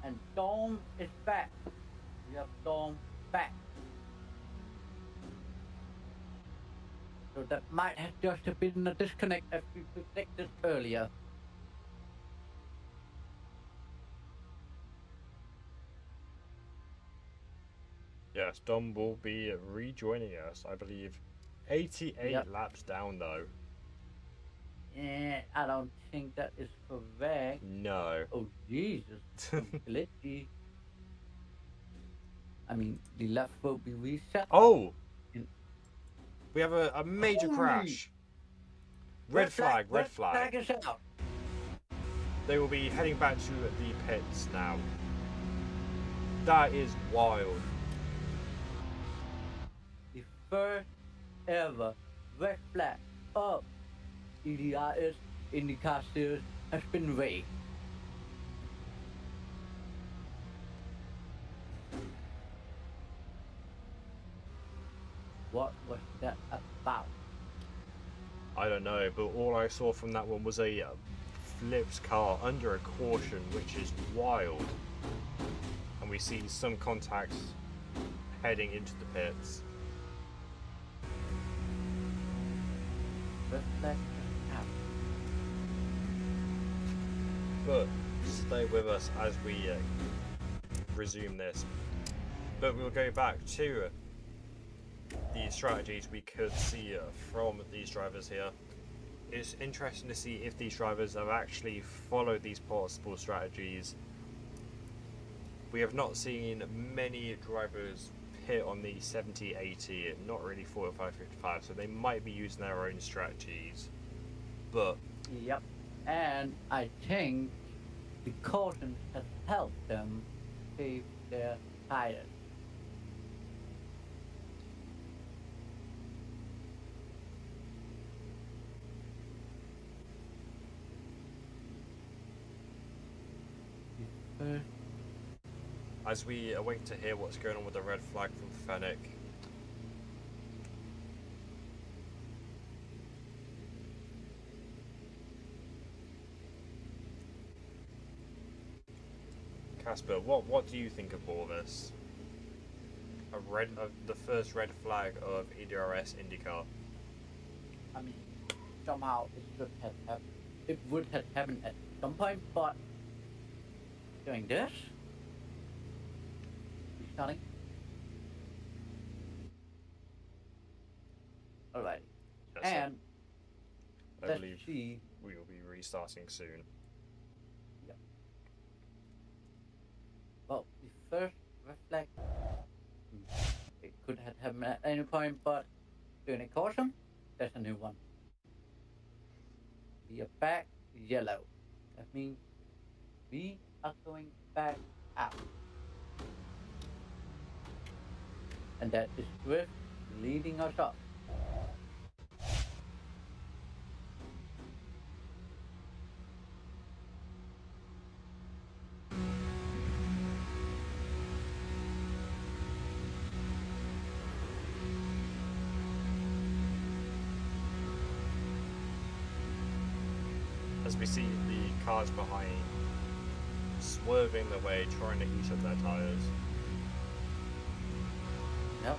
And Dome is back. We have Dome back. So that might have just been a disconnect as we predicted earlier. Yes, Dom will be rejoining us, I believe. 88 laps down though. I don't think that is correct. No. Oh Jesus, glitchy. I mean, the left will be reset. Oh! We have a major crash. Red flag. Red flag is out. They will be heading back to the pits now. That is wild. The first ever red flag of EDRS Indycar series has been raised. What was that about? I don't know, but all I saw from that one was a flipped car under a caution, which is wild. And we see some contacts heading into the pits. Reflect out. But stay with us as we resume this. But we'll go back to the strategies we could see from these drivers here. It's interesting to see if these drivers have actually followed these possible strategies. We have not seen many drivers hit on the 70, 80, not really 45, 55, so they might be using their own strategies. But Yep, and I think the caution has helped them save their tires. as we await to hear what's going on with the red flag from Fennec, Casper, what do you think of all this? The first red flag of EDRS Indycar. I mean, somehow it would have happened at some point, but doing this, restarting. Alright, Yes, and I let's believe see. we will be restarting soon. Yep. Well, the first red flag, it could have happened at any point, but doing a caution, there's a new one. we are back yellow. That means we are going back out. And that is Swift leading us up. As we see the cars behind swerving the way, trying to heat up their tyres. Yep.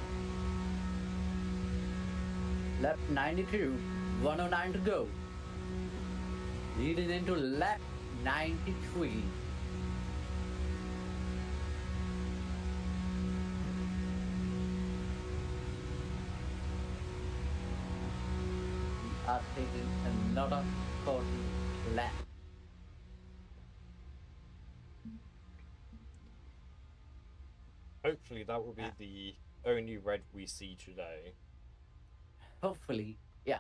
Lap 92, 109 to go. Leading into lap 93. We are taking another caution lap. Hopefully that will be the only red we see today. Hopefully, yeah.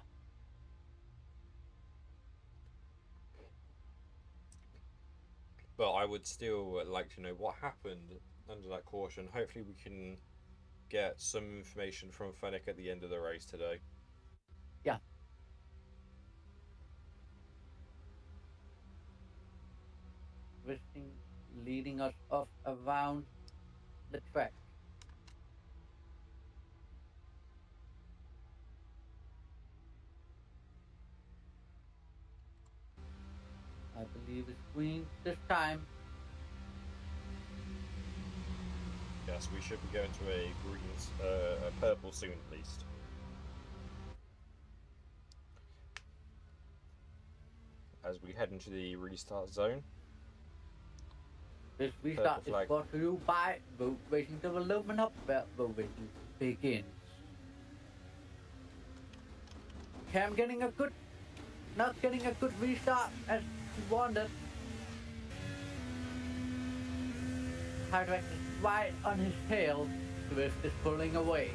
But I would still like to know what happened under that caution. Hopefully we can get some information from Fennec at the end of the race today. Yeah. Twisting, leading us off around the track. I believe it's green this time. Yes, we should be going to a green, a purple soon at least. As we head into the restart zone. This restart is brought to you by Road Racing Development Hub, where road racing begins. Cam not getting a good restart as he wanted. Hydrax is right on his tail. Swift is pulling away.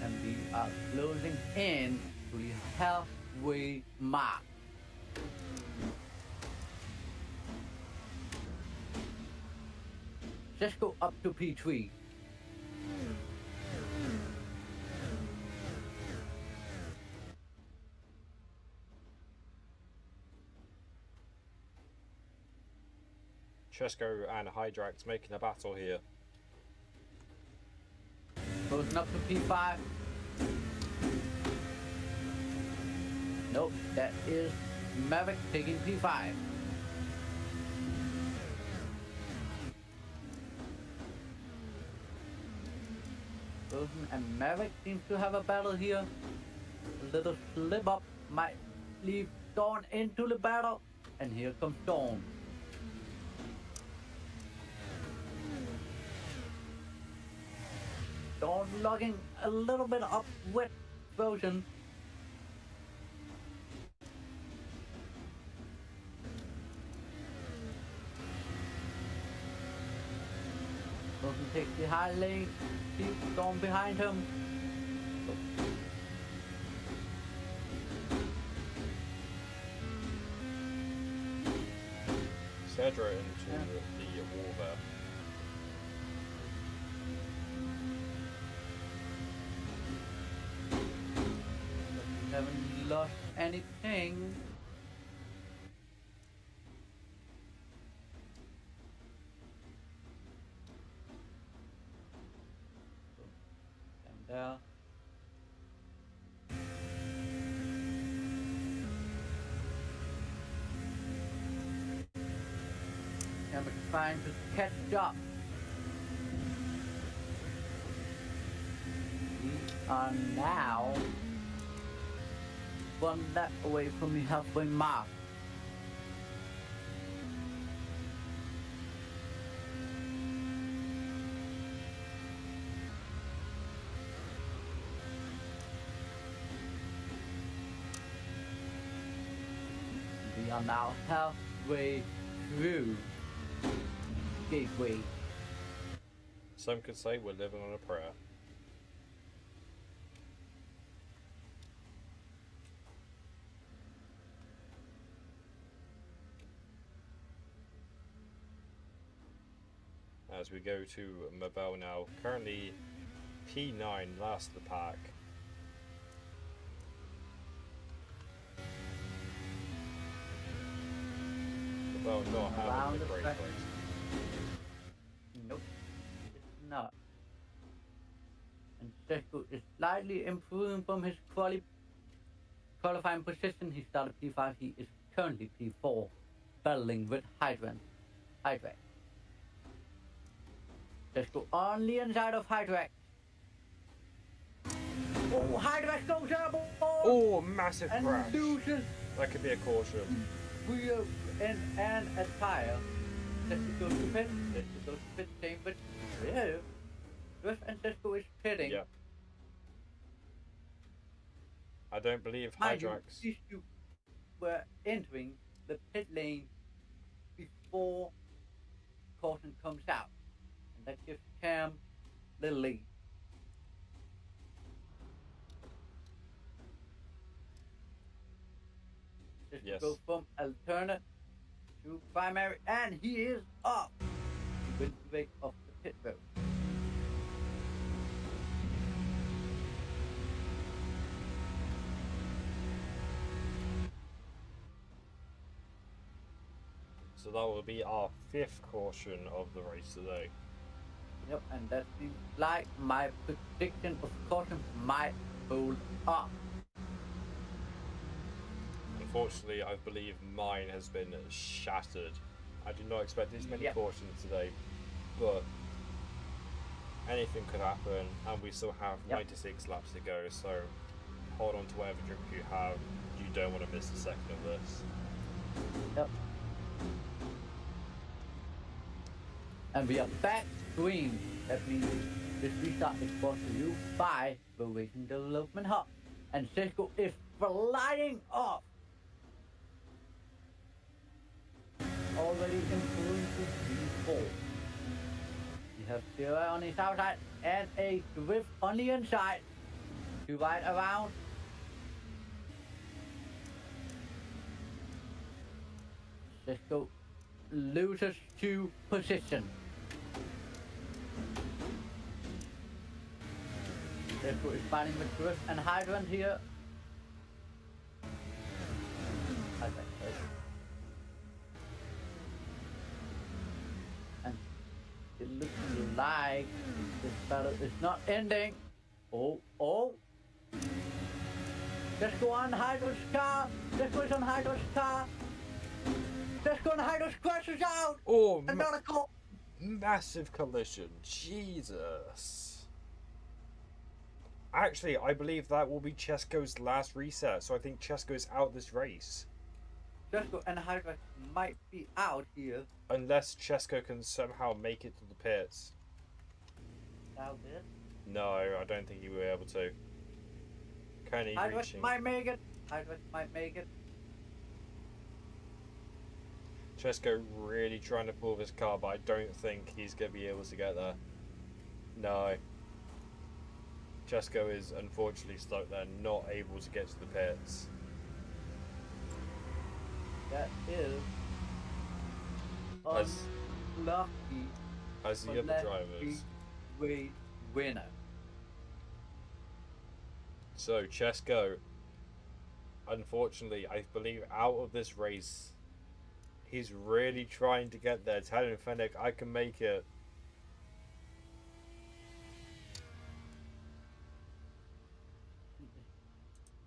And we are closing in to the halfway mark. Just go up to P3. Chesko and Hydrax making a battle here. Closing up to P5. Nope, that is Maverick taking P5. Rosen and Maverick seems to have a battle here. A little slip up might leave Dawn into the battle. And here comes Dawn. Dawn logging a little bit up with Rosen. Rosen takes the high lane. Keeps Dawn behind him. Cedra into the wall there. Haven't lost anything. And I'm trying to catch up. We are now one lap away from the halfway mark. We are now halfway through Gateway. Some could say we're living on a prayer. as we go to Mabel now. Currently P9, last of the pack. Mabel not having a great race. Nope, it's not. And Sesko is slightly improving from his qualifying position. He started P5, he is currently P4, battling with Hydrant. Sesko on the inside of Hydrant. Oh, Hydrant goes airborne! Oh, massive and crash. loses That could be a caution. wheel and a tire. Sesko goes to pit. Sesko goes to pit. Same with Drift and Sesko is pitting. Yep. I don't believe Mind you, Hydrax. these two were entering the pit lane before caution comes out, and that gives Cam the lead. Just Yes. go from alternate to primary, and he is up. He wins the race off the pit road. So that will be our 5th caution of the race today. Yep, and that seems like my prediction of caution might hold up. Unfortunately, I believe mine has been shattered. I did not expect this many Yep. cautions today, but anything could happen, and we still have Yep. 96 laps to go, so hold on to whatever drink you have. You don't want to miss a second of this. Yep. And we are back green. That means this restart is brought to you by the Racing Development Hub. And Sesko is flying off. Already improving to P4. We have Zero on his outside and a Drift on the inside to ride around. Sesko loses 2 positions. Sesko is fighting with Drift and Hydrant here. Hydrant, sorry. And it looks like this battle is not ending. Oh. Sesko on Hydrant's car. Sesko is on Hydrant's car. Sesko and Hydrant crashes out. Oh, Another call. massive collision. Jesus. Actually, I believe that will be Chesko's last reset, so I think Chesko is out this race. Sesko and Hydrant might be out here. Unless Chesko can somehow make it to the pits. Doubt it. No, I don't think he will be able to. Currently Hydrant reaching. might make it. Hydrant might make it. Chesko really trying to pull this car, but I don't think he's going to be able to get there. No. Chesko is unfortunately stuck there, not able to get to the pits. That is As- unlucky As the for other drivers. great winner. So, Chesko, unfortunately, I believe out of this race, he's really trying to get there, telling Fennec, I can make it.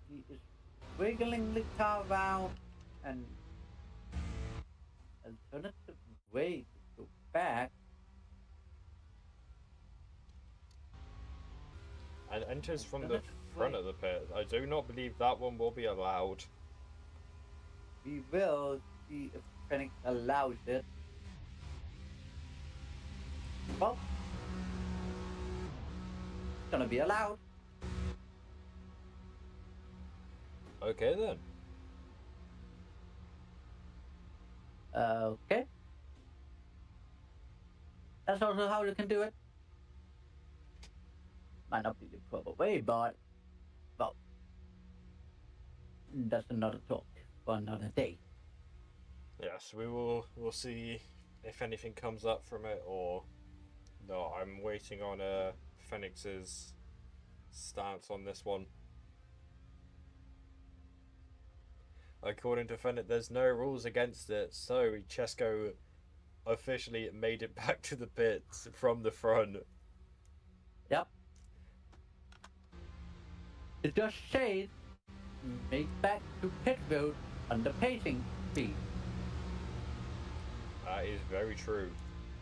He is wiggling the car around and alternative way to go back. And enters from the front of the pit. I do not believe that one will be allowed. We will see if Fennec allows it. Well, it's gonna be allowed. Okay then. Okay. That's also how you can do it. Might not be the proper way, but well, that's another talk for another day. Yes, we'll see if anything comes up from it, or No, I'm waiting on Phoenix's stance on this one. According to Fennec, there's no rules against it, so Chesko officially made it back to the pits from the front. Yep. It just says make back to pit road under pacing speed. That is very true,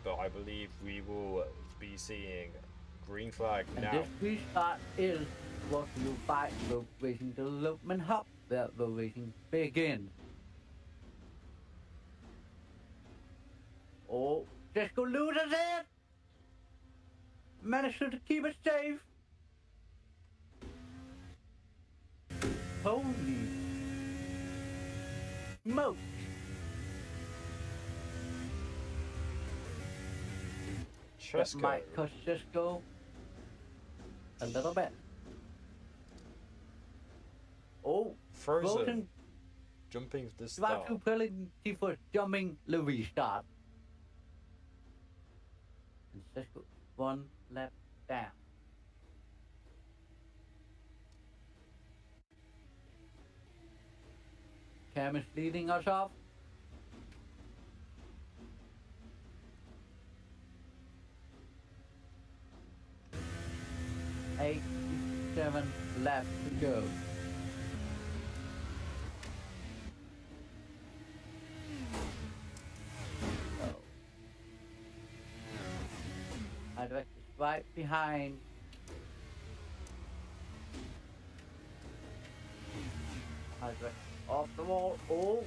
but I believe we will be seeing green flag And now. this restart is what you find road racing development hub where the racing begins. Oh, Cisco loses it! Managed to keep it safe. Holy smoke! That Chesko, might cost Cisco a little bit. Oh, Frozen, jumping the start. About to penalty for jumping the restart. And Cisco 1 lap down. Cam is leading us off. Eight, 7 laps to go. Hydrex is right behind. Hydrex off the wall. Oh,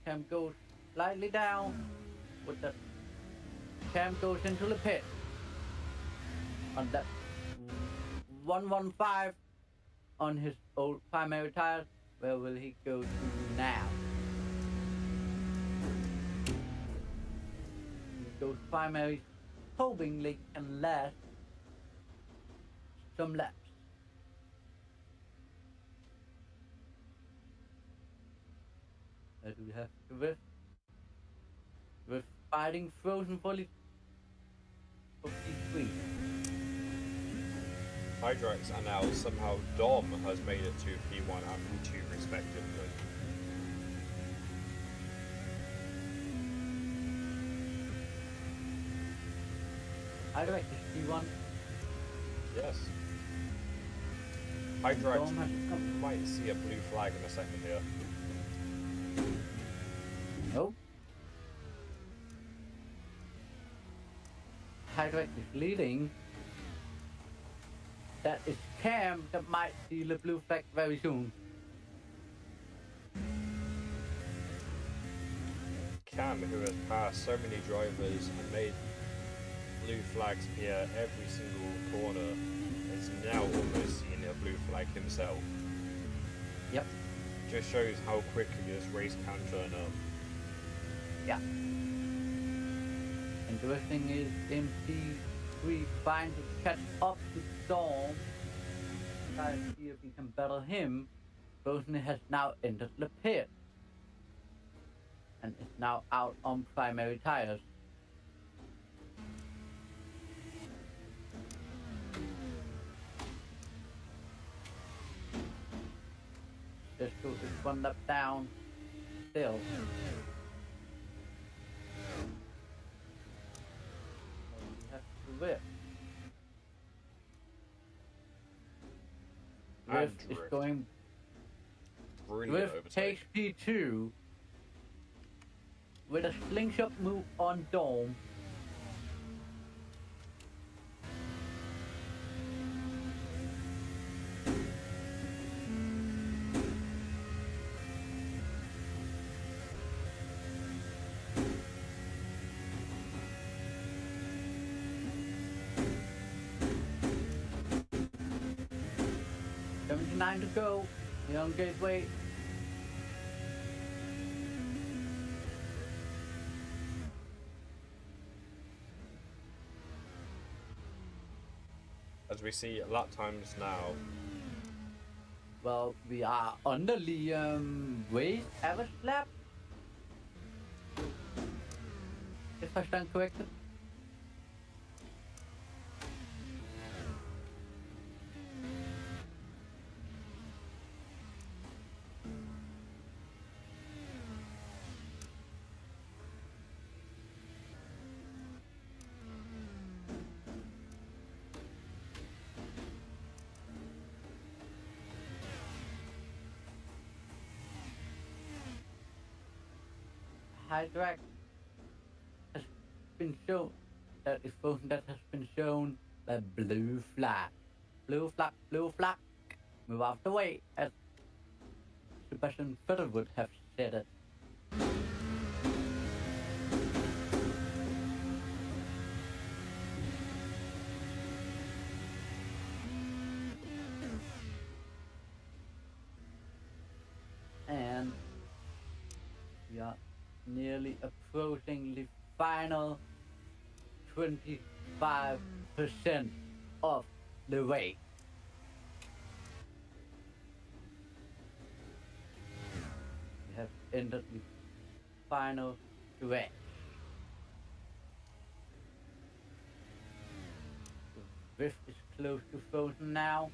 Cam goes slightly down with the Cam goes into the pit on that 115 on his old primary tires. Where will he go to now? Those primaries hoping they can last some laps. Do we have with fighting Frozen for the 53. Hydrex and now somehow Dom has made it to P1 and P2 respectively. Hydrex is P1. Yes. Hydrex Dom has come. might see a blue flag in a second here. Nope. Hydrex is leading. That is Cam that might see the blue flag very soon. Cam, who has passed so many drivers and made blue flags appear every single corner, is now almost seeing a blue flag himself. Yep. Just shows how quickly this race can turn up. Yeah. Interesting is MP3 trying to catch up to Storm. Try to see if he can battle him. Rosen has now entered the pit and is now out on primary tires. Cisco is 1 lap down still. We have to whip. Rift is Drift. going. Brilliant Rift overtake. takes P2 with a slingshot move on Dome. $79 to go. Young Gateway. As we see lap times now, Well, we are under the race average lap. If I stand corrected. Hydrak has been shown that is phone that has been shown the blue flag. Blue flag, blue flag. Move out the way, as Sebastian Vettel would have said it. And we are nearly approaching the final 25% of the race. We have entered the final stretch. The rift is close to frozen now.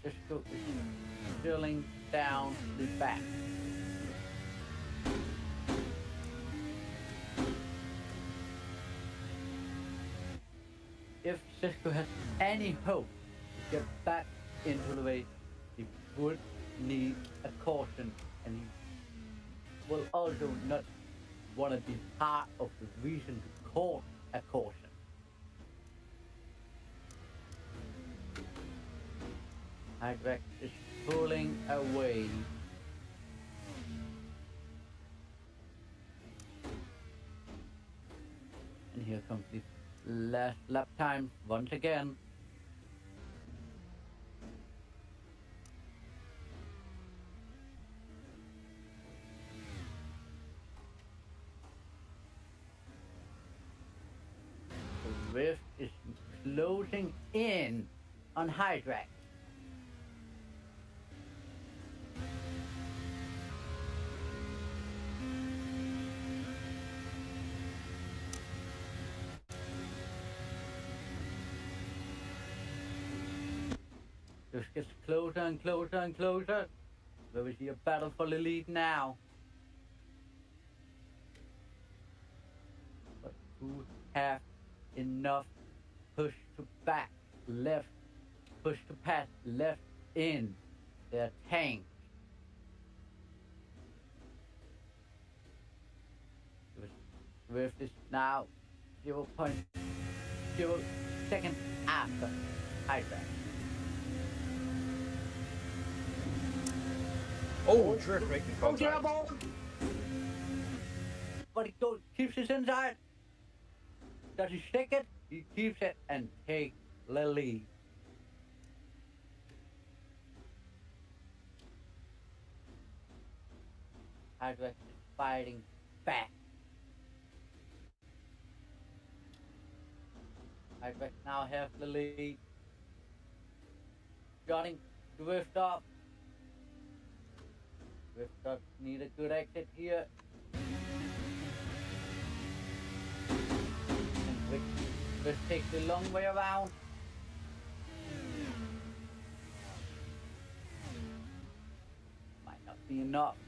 Cisco is drilling down the back. If Cisco has any hope to get back into the race, he would need a caution, and he will also not want to be part of the reason to cause a caution. Hydrak is pulling away. And here comes the last lap time once again. The rift is closing in on Hydrak. This gets closer and closer and closer. There is a battle for the lead now. But who have enough push to back left, push to pass left in their tank? With this now 0.0 seconds after Hydra. Oh, drift making contact. But he keeps it inside. Does he stick it? He keeps it and takes the lead. Hydra is fighting back. Hydra now has the lead. Johnny drift up. Drift up, need a good exit here. And Drift takes the long way around. Might not be enough.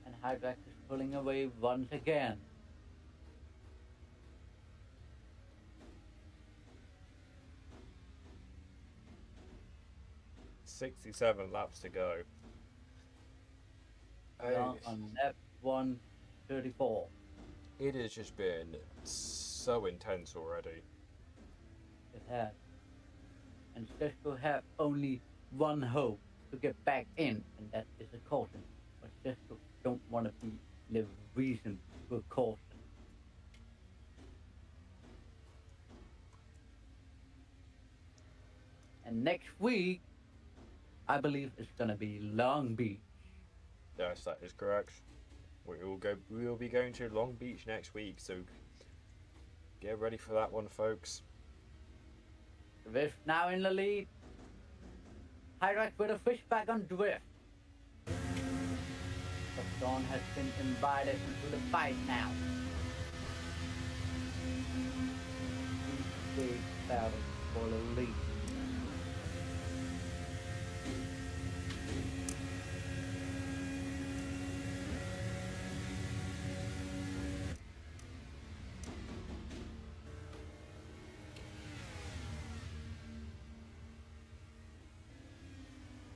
And Hydrak is pulling away once again. "67 laps to go." On lap 134. It has just been so intense already. It has. And Cisco have only one hope to get back in, and that is a caution. But Cisco don't want to be the reason for caution. And next week, I believe it's gonna be Long Beach. Yes, that is correct. We will be going to Long Beach next week, so get ready for that one, folks. Drift now in the lead. Hydrak with a fish back on Drift. But Dawn has been invited into the fight now. Big battle for the lead.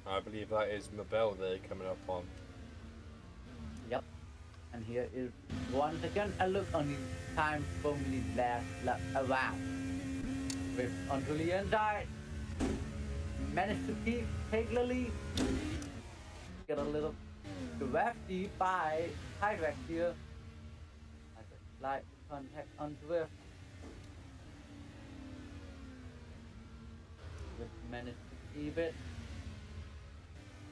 I believe that is Mabel they're coming up on. Yep. And here is once again a look on the time from the last lap around. With onto the inside. Managed to take the lead. Get a little drafty by Hydrax here. Hydrax slight contact on Drift. Drift managed to keep it.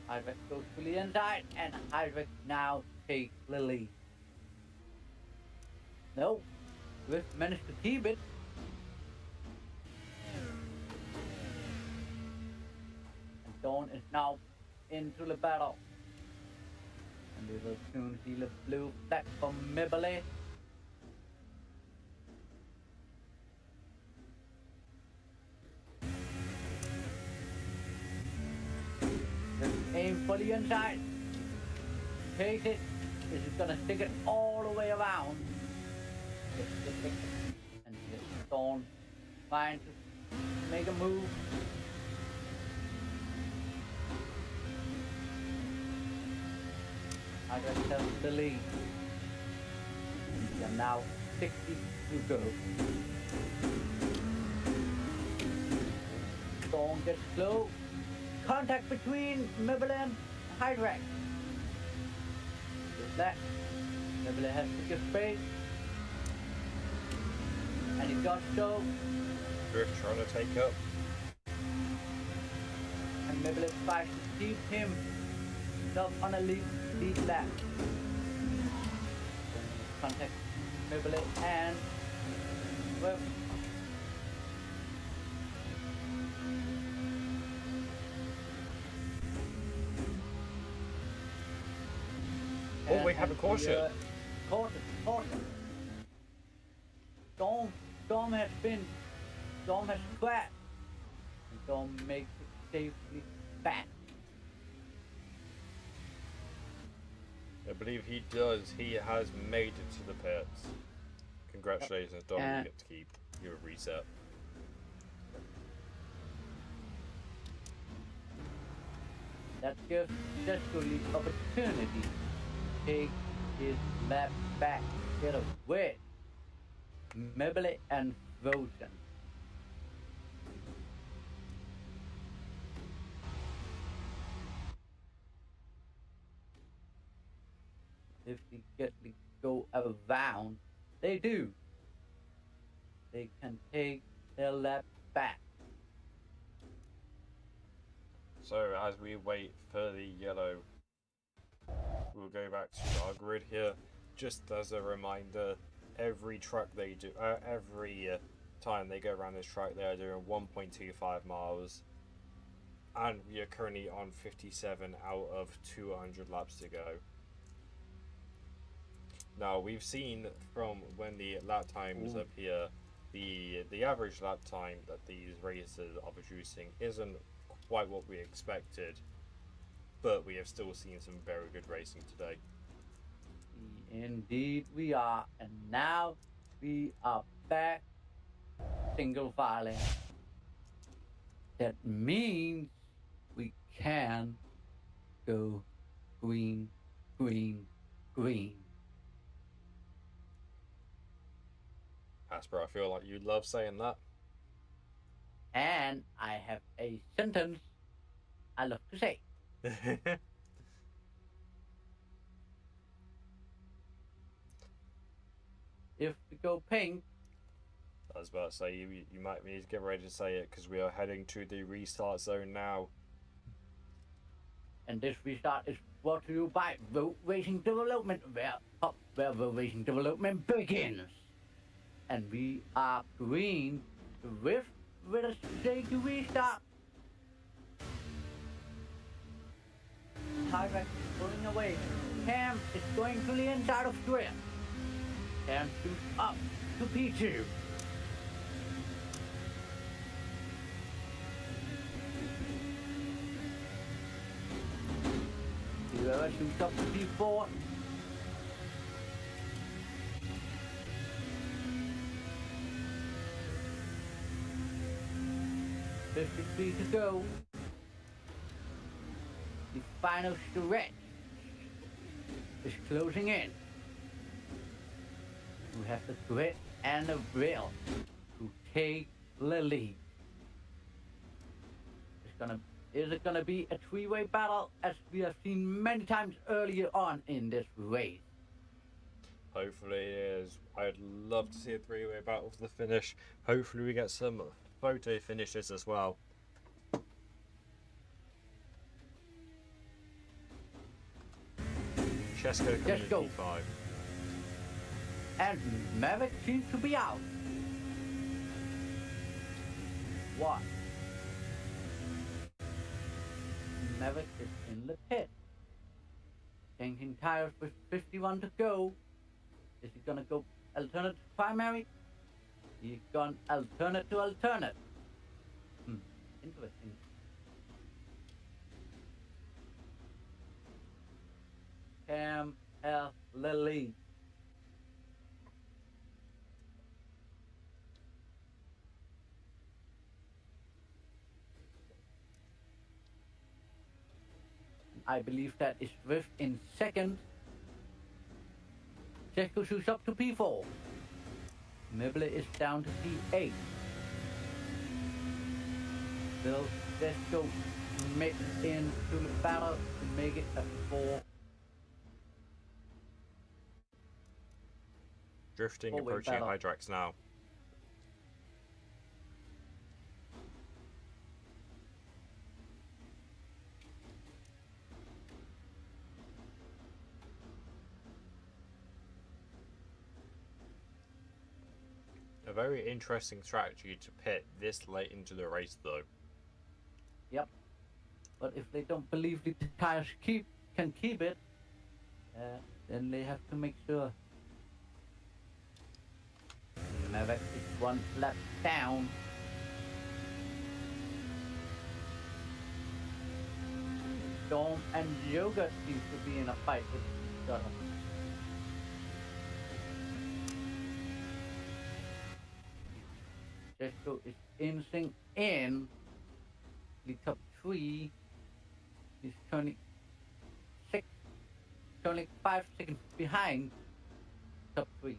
Hydrax goes to the inside, and Hydrax now takes the lead. No, Drift managed to keep it. And Dawn is now into the battle. And we will soon see the blue flag from Mibble. Just aim for the inside. Takes it. This is gonna stick it all the way around. And here's Dawn trying to make a move. Hydrax has the lead. We are now 60 to go. Dawn gets slow. Contact between Mibble and Hydrax. With that, Mibble has to give space. And he does so. Drift trying to take up. And Mibble tries to keep him on a lead lap. Contact Mibble and well, oh, we have a caution. Caution. Storm has crashed. And Storm makes it safely back. I believe he does. He has made it to the pits. Congratulations, Dom. You get to keep your reset. That gives Jesco the opportunity to take his lap back, get away. Mibble and Frozen. If they get to go around, they do. They can take their lap back. So as we wait for the yellow, we'll go back to our grid here. Just as a reminder, every truck they do, every time they go around this track, they are doing 1.25 miles, and we are currently on 57 out of 200 laps to go. Now we've seen from when the lap times up here, the average lap time that these racers are producing isn't quite what we expected, but we have still seen some very good racing today. Indeed we are, and now we are back single filing. That means we can go green, green, green. Asper, I feel like you love saying that. And I have a sentence I love to say. If we go pink, I was about to say, you might need to get ready to say it, because we are heading to the restart zone now. and this restart is brought to you by Road Racing Development, where Road Racing Development begins. And we are green with a safety restart. Hydrax is pulling away. Cam is going to the inside of Drift. Cam shoots up to P2. Whoever shoots up to P4. $53 to go. The final stretch is closing in. We have the grit and the will to take the lead. Is it gonna be a three-way battle as we have seen many times earlier on in this race? Hopefully it is. I'd love to see a three-way battle for the finish. Hopefully we get some photo finishes as well. Chesko coming in P5. And Maverick seems to be out. What? Maverick is in the pit. Changing tires with 51 to go. Is he gonna go alternate to primary? He's gone alternate to alternate. Interesting. Cam L. Lily. I believe that is Swift in second. Checo shoots up to P4. Mibble is down to P8. Will Checo mix into the battle to make it a 4? Drifting, approaching Hydrax now. A very interesting strategy to pit this late into the race, though. Yep. But if they don't believe the tires can keep it, then they have to make sure. Maverick is one lap down. Storm and Yoga seems to be in a fight with each other. Checo is inching in the top 3. He's turning 5 seconds behind top 3.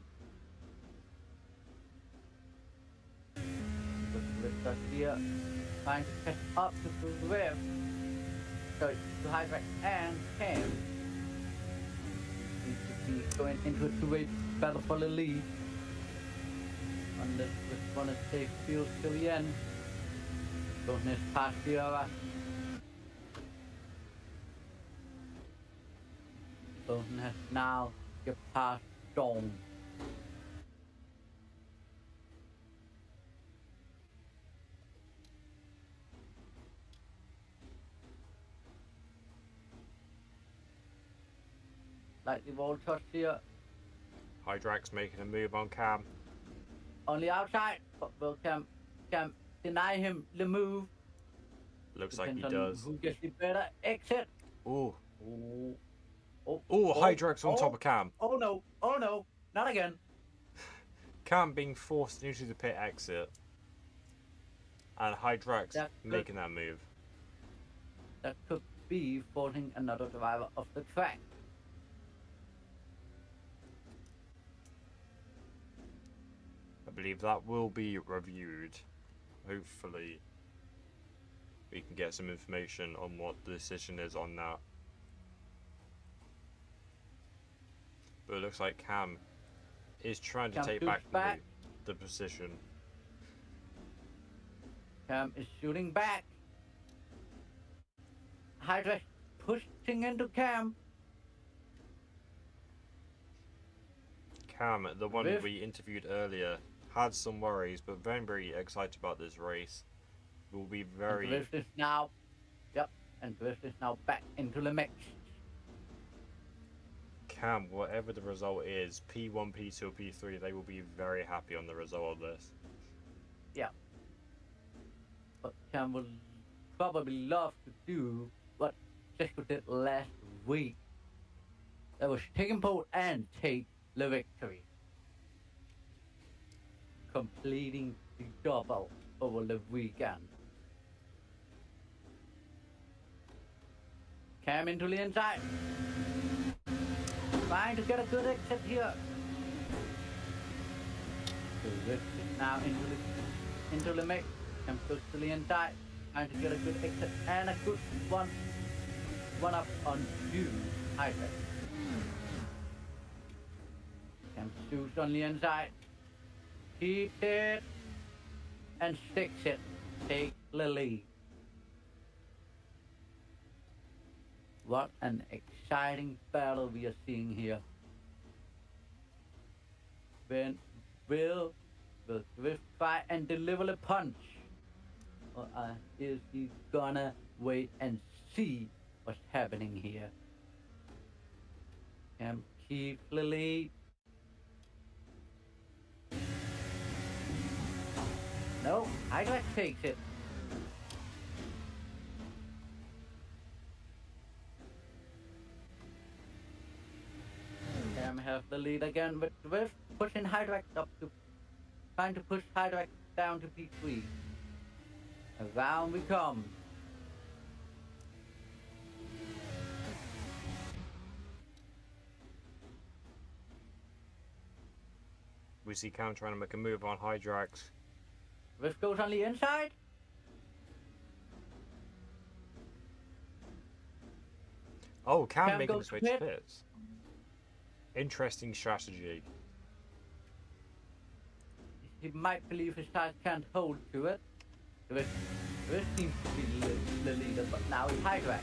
With Garcia trying to catch up to Swift, so to Hydrax and Cam. Seems to be going into a two-way battle for the lead. Unless we want to stay field till the end. Don't is past Sierra. Bolton has now get past Dawn. Like the wall touch here. Hydrax making a move on Cam. On the outside, but will Cam deny him the move. Looks Depends like he on does. who gets the better exit. Ooh. Oh, Hydrax on top of Cam. Oh no, not again. Cam being forced into the pit exit. And Hydrax making that move. That could be forcing another driver off the track. I believe that will be reviewed. Hopefully we can get some information on what the decision is on that. But it looks like Cam is trying to take back the position. Cam is shooting back. Hydrax pushing into Cam. Cam, the one we interviewed earlier, had some worries, but very, very excited about this race. Will be very. And Drift is now, and Drift is now back into the mix. Cam, whatever the result is, P1, P2, or P3, they will be very happy on the result of this. Yeah. But Cam would probably love to do what Checo did last week. That was taking pole and take the victory. Completing the double over the weekend. Cam into the inside. Trying to get a good exit here. So this is now into the mix. Cam goes to the inside. Trying to get a good exit and a good one up on you. Hydra. Cam shoots on the inside. Keep it and sticks it. Take the lead. What an exciting battle we are seeing here. When will Swift fight and deliver the punch? Or is he gonna wait and see what's happening here? Cam keep the lead. No, Hydra takes it. Cam has the lead again with Swift, pushing Hydrax up to, trying to push Hydrax down to P3. Around we come. We see Cam trying to make a move on Hydrax. Swift goes on the inside. Oh, Cam Cam making the goes switch pit. pits. Interesting strategy. He might believe his tires can't hold to it. Swift seems to be the leader, but now it's Hydrax.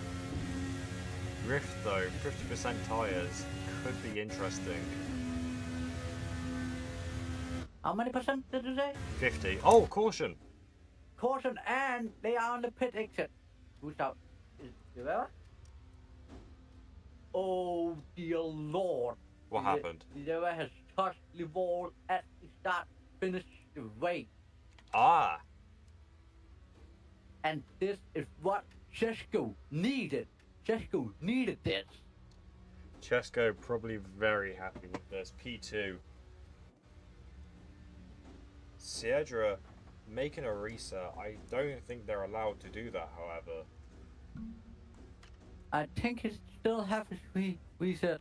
Rift though, 50% tyres could be interesting. How many percent did you say? 50. Oh, caution! Caution, and they are on the pit exit. Who's out? Is Rivera? Oh dear lord. What happened? Rivera has touched the wall at the start-finish race. Ah! And this is what Chesko needed. Chesko needed this. Chesko probably very happy with this. P2. Siedra making a reset. I don't think they're allowed to do that, however. I think he still have his reset.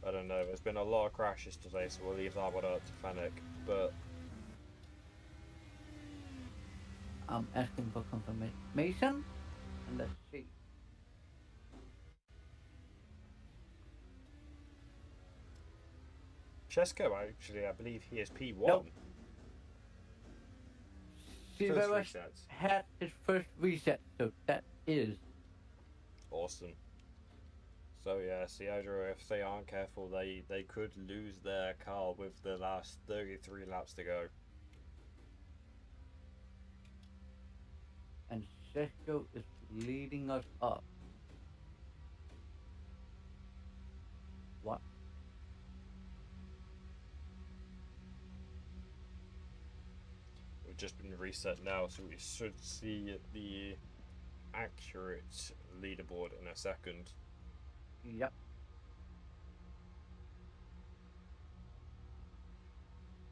I don't know. There's been a lot of crashes today, so we'll leave that one up to Fennec. But I'm asking for confirmation. And let's see. Chesko, actually, I believe he is P1. Nope. First Rivera resets. had his first reset, so that is. Awesome. So yeah, Siedra, if they aren't careful, they could lose their car with the last 33 laps to go. And Chesko is leading us up. What? We've just been reset now, so we should see the accurate leaderboard in a second. Yep.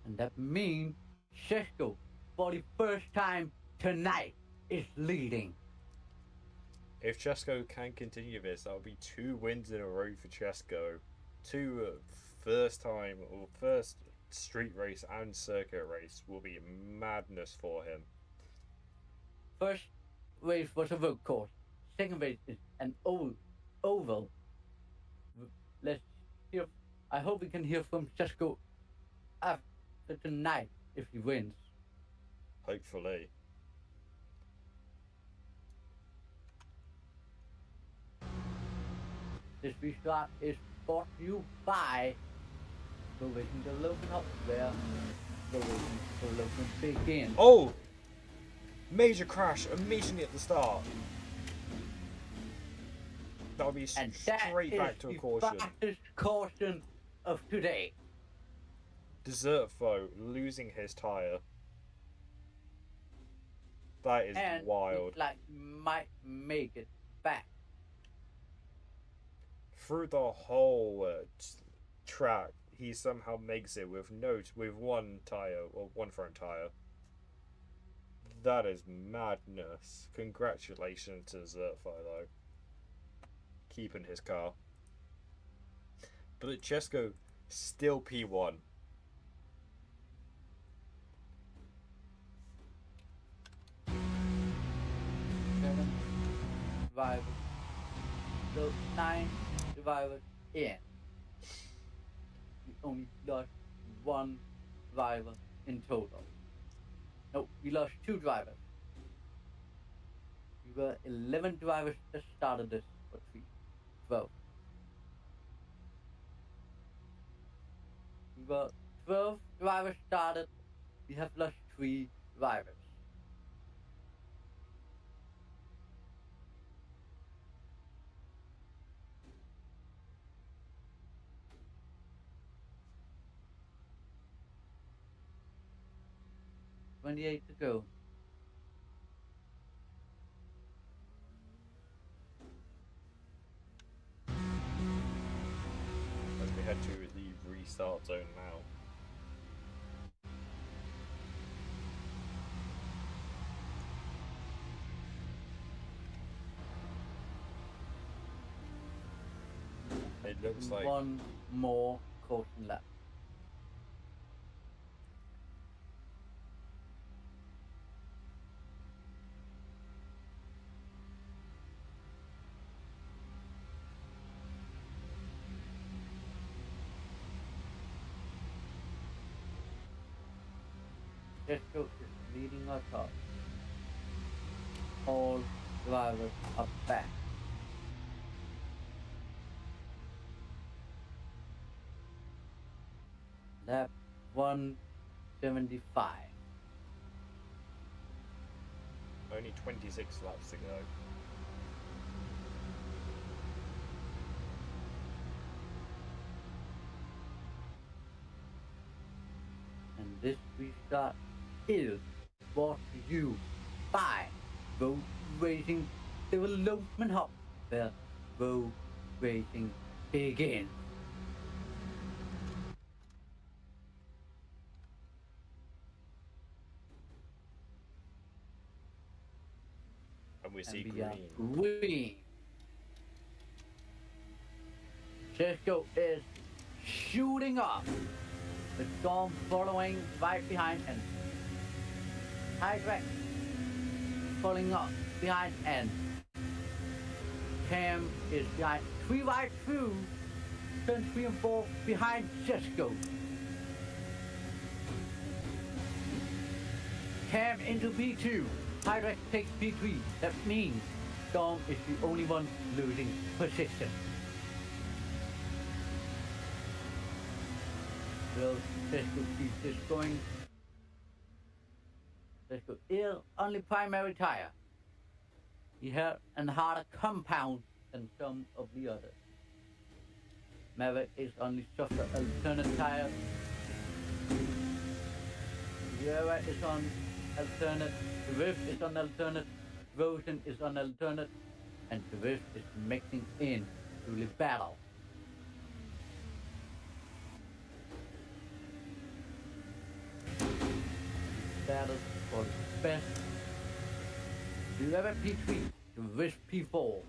And that means Chesko, for the first time tonight, is leading. If Chesko can continue this, that'll be 2 wins in a row for Chesko. 2 first time or first street race and circuit race will be madness for him. First race was a road course. Second race is an oval. Let's hear. I hope we can hear from Chesko after tonight if he wins. Hopefully. This restart is brought to you by the Racing Development Hub, where the Racing Development begins. Oh! Major crash immediately at the start. That'll be And that straight is back to a the caution. fastest caution of today. Desertfo losing his tyre. That is And wild. it, like, might make it back. Through the whole track, he somehow makes it with one tyre or one front tyre. That is madness. Congratulations to Zertphilo. Keeping his car. But Chesko still P1. Seven drivers. So 9 drivers in. We only lost one driver in total. No, we lost 2 drivers. We were 11 drivers that started this for 12. We were 12 drivers started. We have lost 3 drivers. $28 to go. As we head to the restart zone now. It looks like one more caution lap. Cisco is leading our car. All drivers are back. Lap 175. only 26 laps to go. And this restart is brought to you by Road Racing Development Hub, where road racing begins. And we see And we are green. green. Cisco is shooting up. The storm following right behind, and Hydrex following up behind, and Cam is behind. 3 right through, turn 3 and 4 behind Cisco. Cam into P2. Hydrex takes P3. That means Storm is the only one losing position. Will Cisco keep this going? Cisco is only primary tire. He had a harder compound than some of the others. Maverick is only softer alternate tire. Riera is on alternate. Rift is on alternate. Rosen is on alternate. And Rift is mixing in to the battle. Battle for the best. Riera P3 to Rift P4.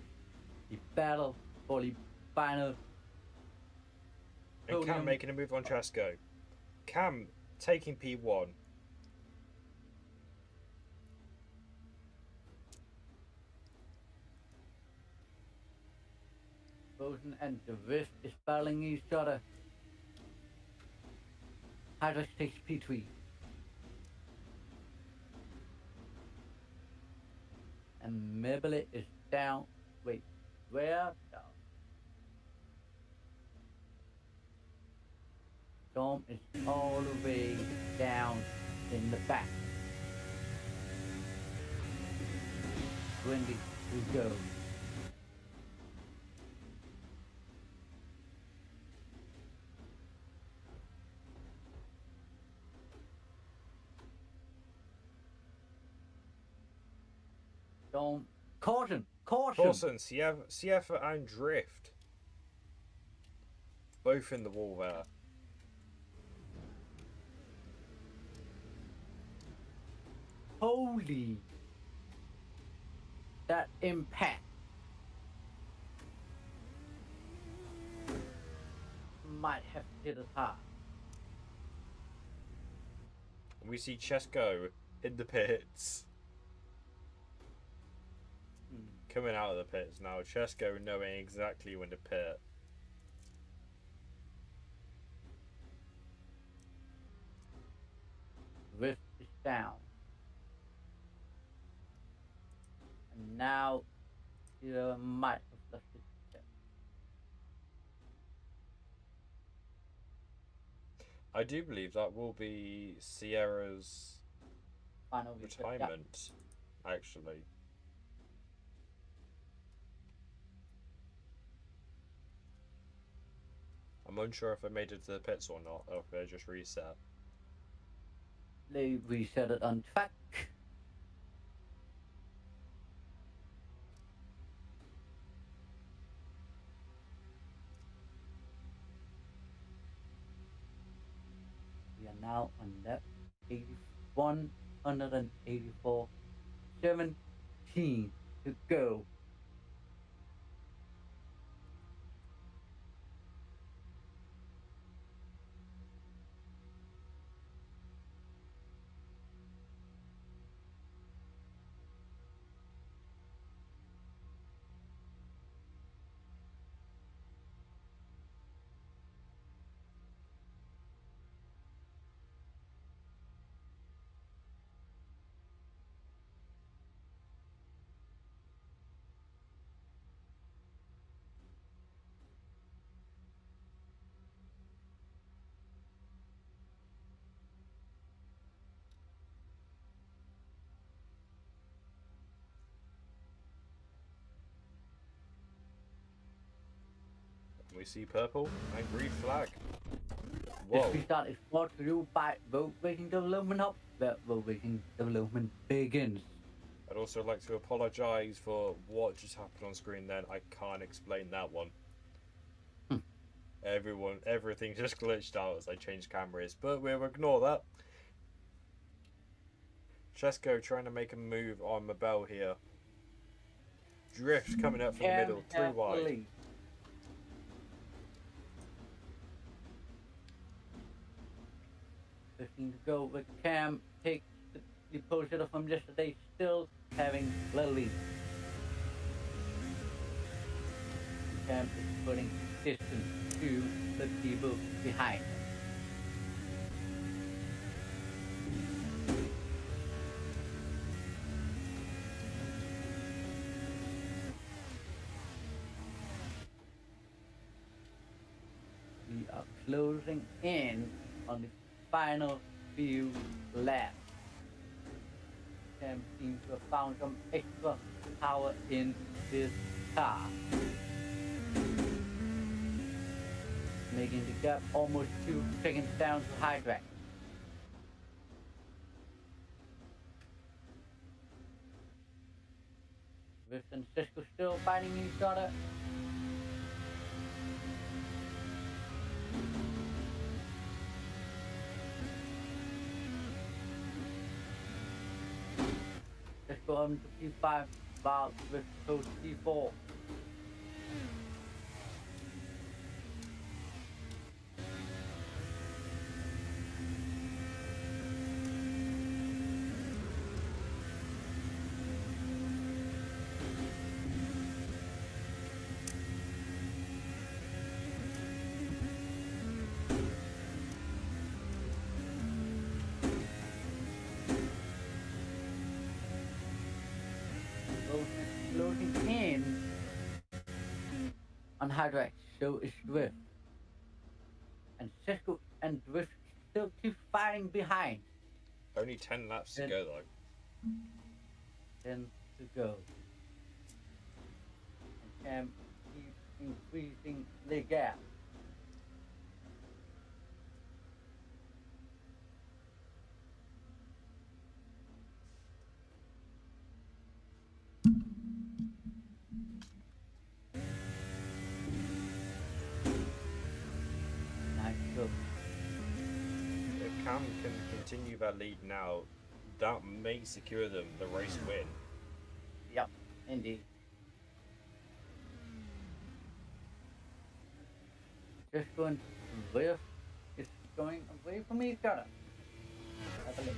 The battle for the final. And Cam making a move on Chesco. Cam taking P1. Rosen and the Rift is battling each other. Hydrex takes P3. And Mebele is down. Wait, where? Down. Storm is all the way down in the back. 20 to go. Storm, caution, caution. Corson, Siefa and Drift. Both in the wall there. holy, that impact might have hit us hard. We see Chesko in the pits. Coming out of the pits now. Chesko knowing exactly when to pit. Rift is down. And now he might have lost his step. I do believe that will be Sierra's Final retirement, actually. I'm unsure if I made it to the pits or not, or if they just reset. They reset it on track. We are now on lap 184, 17 to go. We see purple and green flag. Whoa. This restart is brought to you by Road Racing Development Hub, where Road Racing Development begins. I'd also like to apologise for what just happened on screen then. I can't explain that one. Everything just glitched out as I changed cameras, but we'll ignore that. Chesko trying to make a move on Mabel here. Drift coming up from the middle, 3 wide. Looking to go with Cam, takes the position from yesterday, still having the lead. Cam is putting distance to the people behind. We are closing in on the final few laps. Cam seems to have found some extra power in this car, making the gap almost 2 seconds down to high track. Rift and Cisco still fighting each other. Cisco on to P5, while Rift goes to P4. Loading in on hard right, so is Drift. And Cisco and Drift still keep fighting behind. Only 10 laps to go though. 10 to go. And Cam keeps increasing the gap. If Cam can continue that lead now, that may secure them the race win. Yep, indeed. Just going left. It's going away from each other. I believe.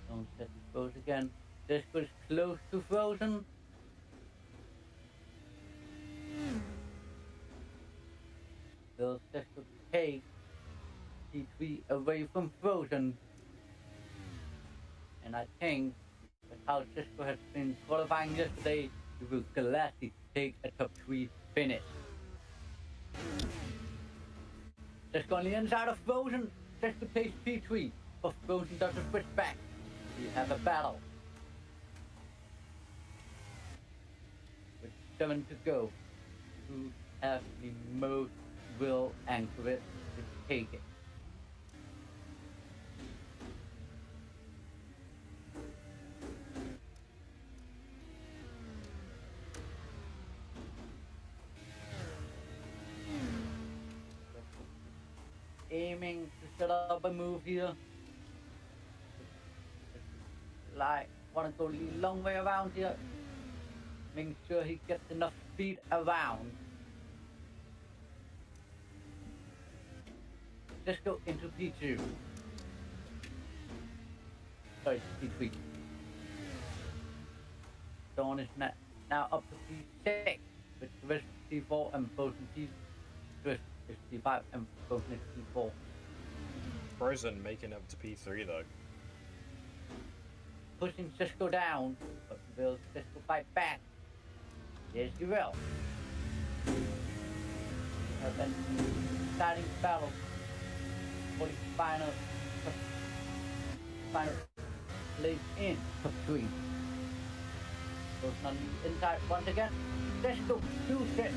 Don't set the goes again. This goes close to frozen. Will Cisco take T3 away from frozen? And I think that's how Cisco has been qualifying yesterday. He will gladly take a top 3 finish. Cisco on the inside of frozen. Cisco takes P3, but frozen doesn't switch back. We have a battle. With 7 to go. Who has the most will anchor it to take it? Aiming to set up a move here. Like, want to go the long way around here. Making sure he gets enough speed around. Let's go into P2. Sorry, P3. Dawn is now up to P6, with the rest P4 and both in P3 is P5 and both in P4. Frozen making up to P3 though. Pushing Cisco down, but will Cisco fight back? Yes, you will. Have been starting battle for the final place in top 3. Goes on the inside once again. Cisco shoots it.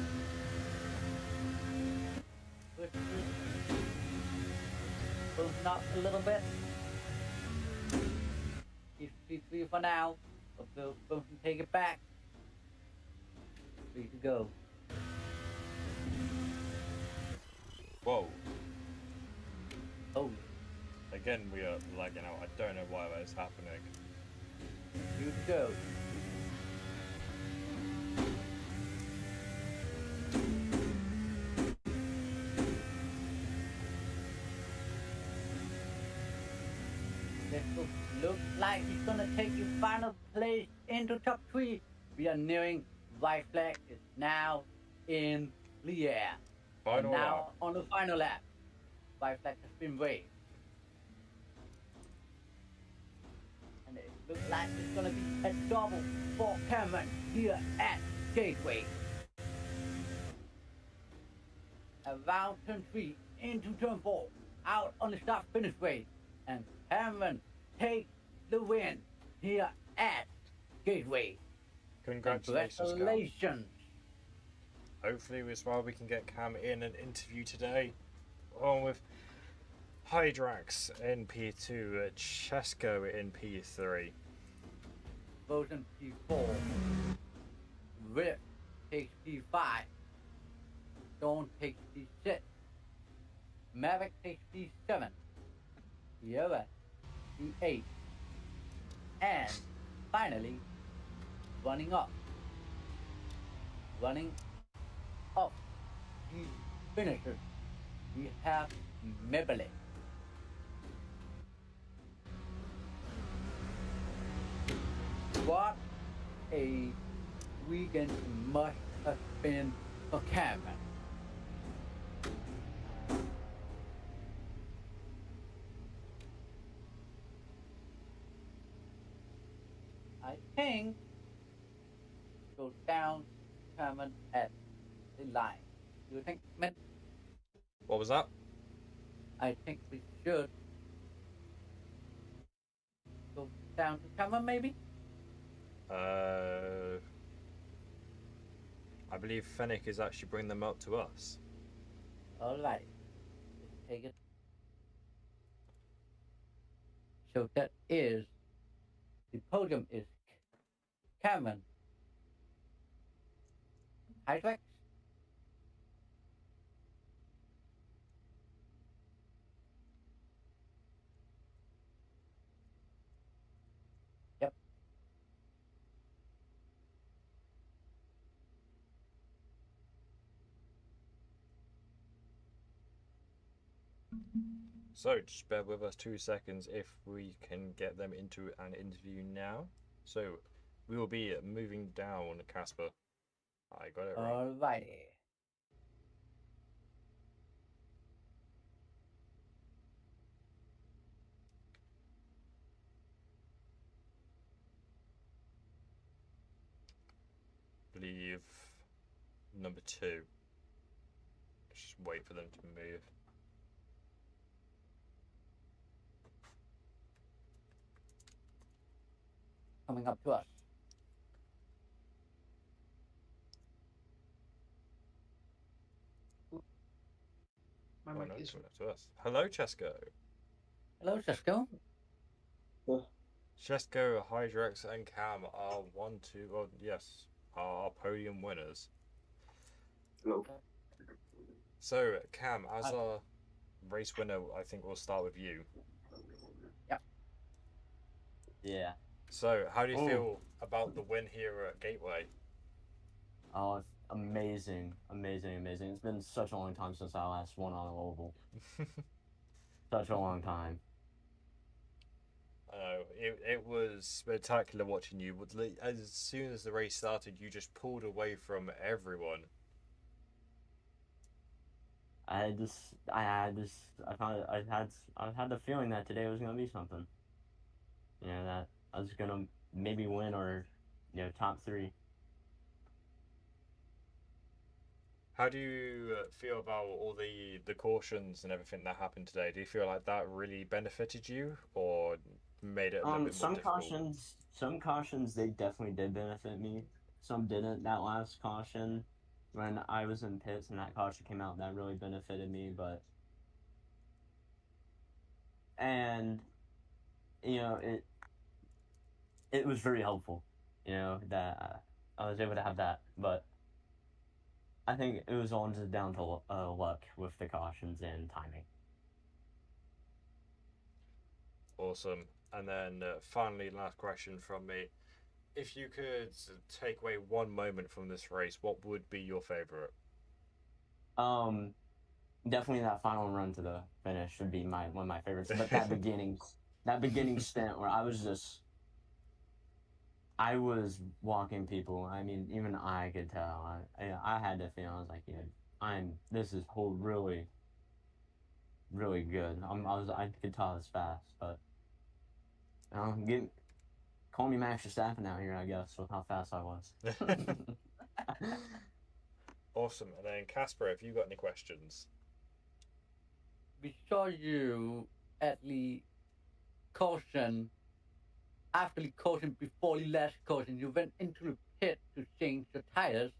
Goes up a little bit. He's P3 for now, but Bill can take it back. 3 to go. Whoa. Oh, Again, we are lagging out. I don't know why that is happening. 2 to go. This looks like he's gonna take the final place into top 3. We are nearing white flag is now in the air. Final and now lap. on the final lap, white flag has been waved. And it looks like it's gonna be a double for Cameron here at Gateway. Around turn 3 into turn 4, out on the start finish way, and Cameron takes the win here at Gateway. Congratulations, Cam. Congratulations. Hopefully as well we can get Cam in an interview today, along with Hydrax in P2, Chesko in P3. Frozen P4. Rip takes P5. Dawn takes P6. Maverick takes P7. Yoa P8. And finally, running up the finishers, we have Maybelline. What a weekend must have been for Cameron. I think go down Cameron at the line. Do you think, Mint? What was that? I think we should go down to Cameron, maybe? I believe Fennec is actually bringing them up to us. Alright. Let's take it. So that is, the podium is Cameron, Hydrax, So just bear with us 2 seconds if we can get them into an interview now. So we will be moving down, Casper. I got it right. Alrighty. Believe number 2. Just wait for them to move. Coming up to us. My Oh, mic no, is. coming up to us. Hello, Chesko. Hello, Cisco. Chesko, Hydrex, and Cam are our podium winners. Hello. So, Cam, as Hi. our race winner, I think we'll start with you. Yeah. So, how do you Oh. feel about the win here at Gateway? Oh, it's amazing, amazing, amazing. It's been such a long time since I last won on an oval. Such a long time. I know, it was spectacular watching you. As soon as the race started, you just pulled away from everyone. I had the feeling that today was gonna be something. You know, that I was gonna maybe win or, top 3. How do you feel about all the cautions and everything that happened today? Do you feel like that really benefited you, or made it a little bit more Some difficult? cautions they definitely did benefit me. Some didn't. That last caution, when I was in pits and that caution came out, that really benefited me. And it was very helpful. That I was able to have that, but I think it was all just down to luck with the cautions and timing. Awesome. And then finally, last question from me. If you could take away one moment from this race, what would be your favorite? Definitely that final run to the finish would be one of my favorites. But that beginning stint where I was walking people. I mean, even I could tell. I had to feel. I was like, this is really, really good. I could tell I was fast, but call me Max Verstappen out here, I guess, with how fast I was. Awesome. And then Casper, have you got any questions? We saw you at the caution, after the caution, before the last caution. You went into the pit to change your tires.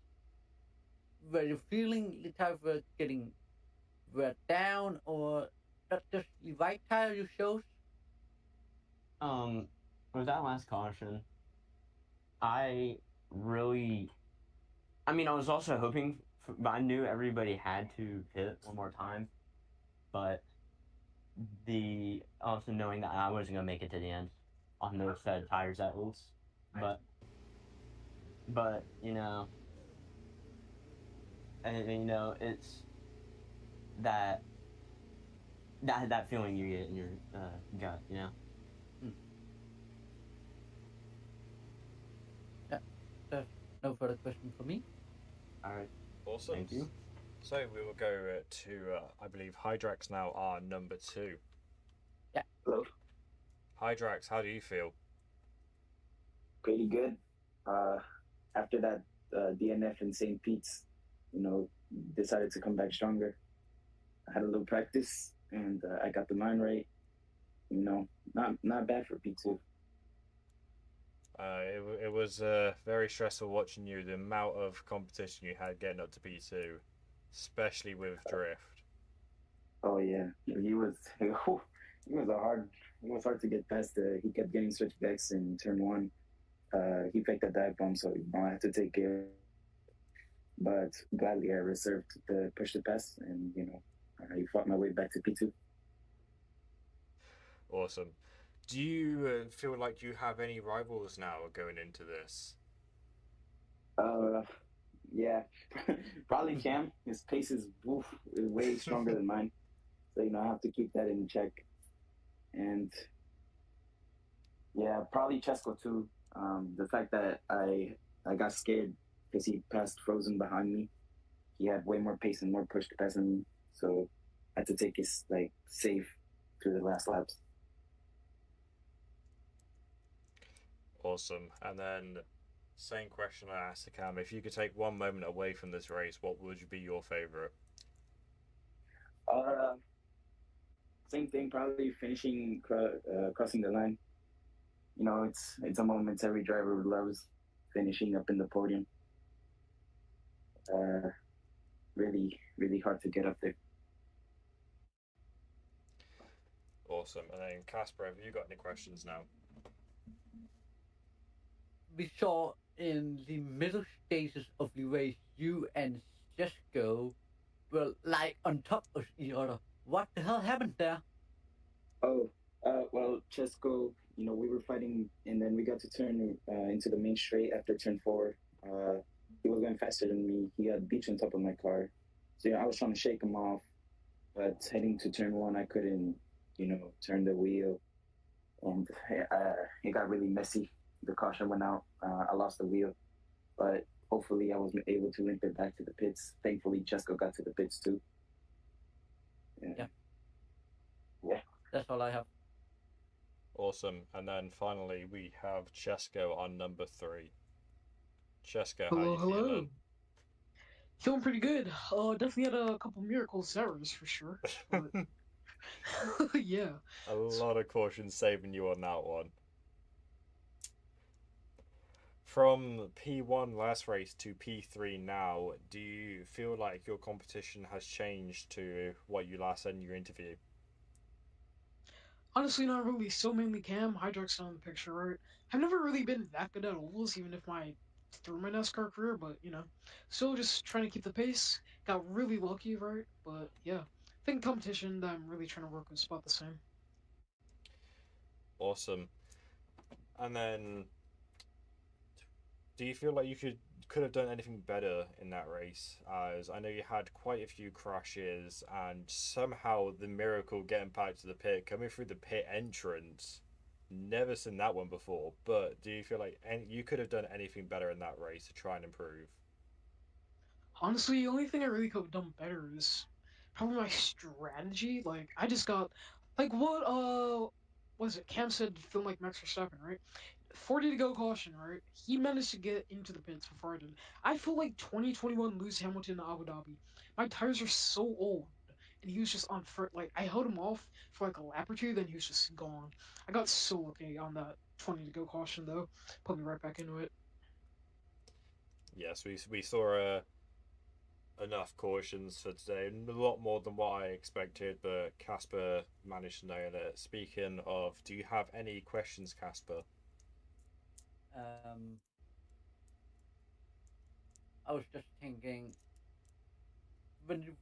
Were you feeling the tires were getting wear down, or not just the right tire you chose? With that last caution, I really, I mean, I was also hoping, but I knew everybody had to pit one more time. But also knowing that I wasn't gonna make it to the end on those said tires at least, but it's that feeling you get in your gut, Yeah, no further question for me. All right. Awesome. Thank you. So we will go to, I believe, Hydrax now, our number 2. Yeah. Hello. Hydrax, how do you feel? Pretty good. After that DNF in St. Pete's, decided to come back stronger. I had a little practice, and I got the line right. Not bad for P2. It was very stressful watching you, the amount of competition you had getting up to P2, especially with drift. Oh yeah, he was hard to get past. He kept getting switchbacks in turn 1. He picked a dive bomb, so I had to take care. But gladly, I reserved the push to pass, and I fought my way back to P2. Awesome. Do you feel like you have any rivals now going into this? Yeah, probably Cam. His pace is way stronger than mine. So I have to keep that in check. And yeah, probably Chesko too. The fact that I got scared because he passed Frozen behind me. He had way more pace and more push capacity than me, so I had to take his safe through the last laps. Awesome. And then, same question I asked to Cam: if you could take one moment away from this race, what would be your favorite? Same thing, probably finishing crossing the line. It's a moment every driver loves, finishing up in the podium. Really, really hard to get up there. Awesome. And then Casper, have you got any questions now? We saw in the middle stages of the race, you and Jesco were like on top of each other. What the hell happened there? Oh, well, Chesko, we were fighting, and then we got to turn into the main straight after turn 4. He was going faster than me. He had beach on top of my car. So, I was trying to shake him off, but heading to turn 1, I couldn't, turn the wheel. And it got really messy. The caution went out. I lost the wheel. But hopefully I was able to limp it back to the pits. Thankfully, Chesko got to the pits too. Yeah. Yeah. That's all I have. Awesome. And then finally, we have Chesko on number 3. Chesko, Hello, how you feeling? Feeling pretty good. Definitely had a couple miracles errors for sure. But yeah. A lot of caution saving you on that one. From P1 last race to P3 now, do you feel like your competition has changed to what you last said in your interview? Honestly, not really. Still mainly Cam. Hydrox still in the picture, right? I've never really been that good at ovals, even if through my NASCAR career, but still just trying to keep the pace. Got really lucky, right? But yeah, I think competition that I'm really trying to work is about the same. Awesome. And then, do you feel like you could have done anything better in that race? As I know you had quite a few crashes, and somehow the miracle getting back to the pit, coming through the pit entrance. Never seen that one before. But do you feel like you could have done anything better in that race to try and improve? Honestly, the only thing I really could have done better is probably my strategy. Like I just got what was it? Cam said film like Max Verstappen, right? 40 to go caution, right? He managed to get into the pits before I did. I feel like 2021 Lewis Hamilton to Abu Dhabi. My tires are so old, and he was just on foot. Like I held him off for like a lap or two, then he was just gone. I got so lucky on that 20 to go caution though. Put me right back into it. Yes, we saw enough cautions for today. A lot more than what I expected, but Casper managed to nail it. Speaking of, do you have any questions, Casper? I was just thinking, when you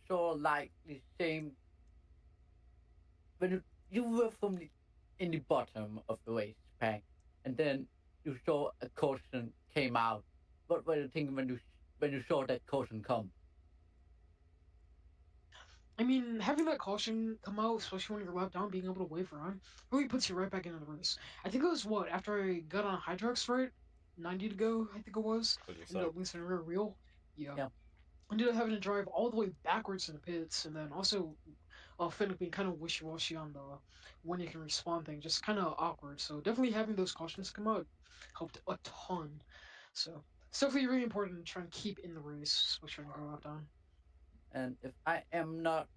saw like the same, when you were in the bottom of the race pack, and then you saw a caution came out. What were you thinking when you saw that caution come? I mean, having that caution come out, especially when you're lap down, being able to wave around, really puts you right back into the race. I think it was after I got on Hydrox, right? 90 to go, I think it was. I believe Ended so. up losing a rear wheel. Yeah. Yeah. Ended up having to drive all the way backwards in the pits, and then also Finn being kind of wishy-washy on the when you can respawn thing, just kind of awkward. So definitely having those cautions come out helped a ton. So it's definitely really important to try and keep in the race, which trying to go lap down. And if I am not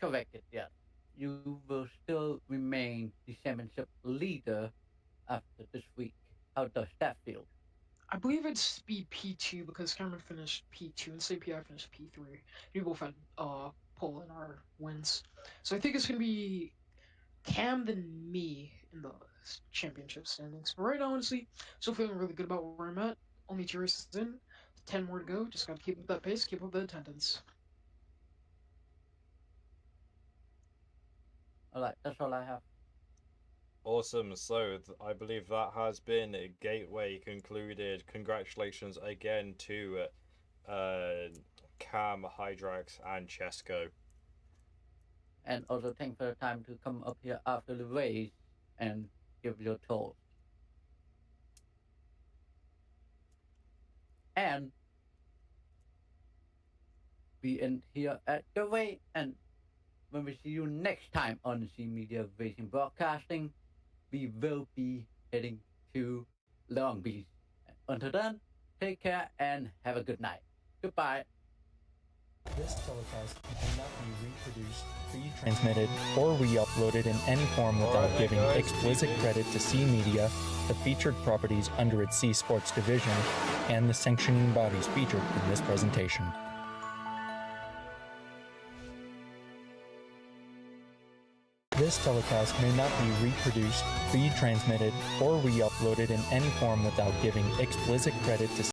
corrected yet, you will still remain the championship leader after this week. How does that feel? I believe it's be P2 because Cameron finished P2 and CPI finished P3. We both had pole in our wins. So I think it's going to be Cam than me in the championship standings. But right now, honestly, still feeling really good about where I'm at. Only 2 races in, 10 more to go. Just got to keep up that pace, keep up the attendance. All right, that's all I have. Awesome. So I believe that has been Gateway concluded. Congratulations again to Cam, Hydrax, and Chesko. and also thanks for the time to come up here after the race and give your toast. And we end here at the way, and when we see you next time on C Media Racing Broadcasting, we will be heading to Long Beach. Until then, take care and have a good night. Goodbye. This telecast may not be reproduced, retransmitted, or re-uploaded in any form without giving explicit credit to C Media, the featured properties under its C Sports division, and the sanctioning bodies featured in this presentation. This telecast may not be reproduced, retransmitted, or re-uploaded in any form without giving explicit credit to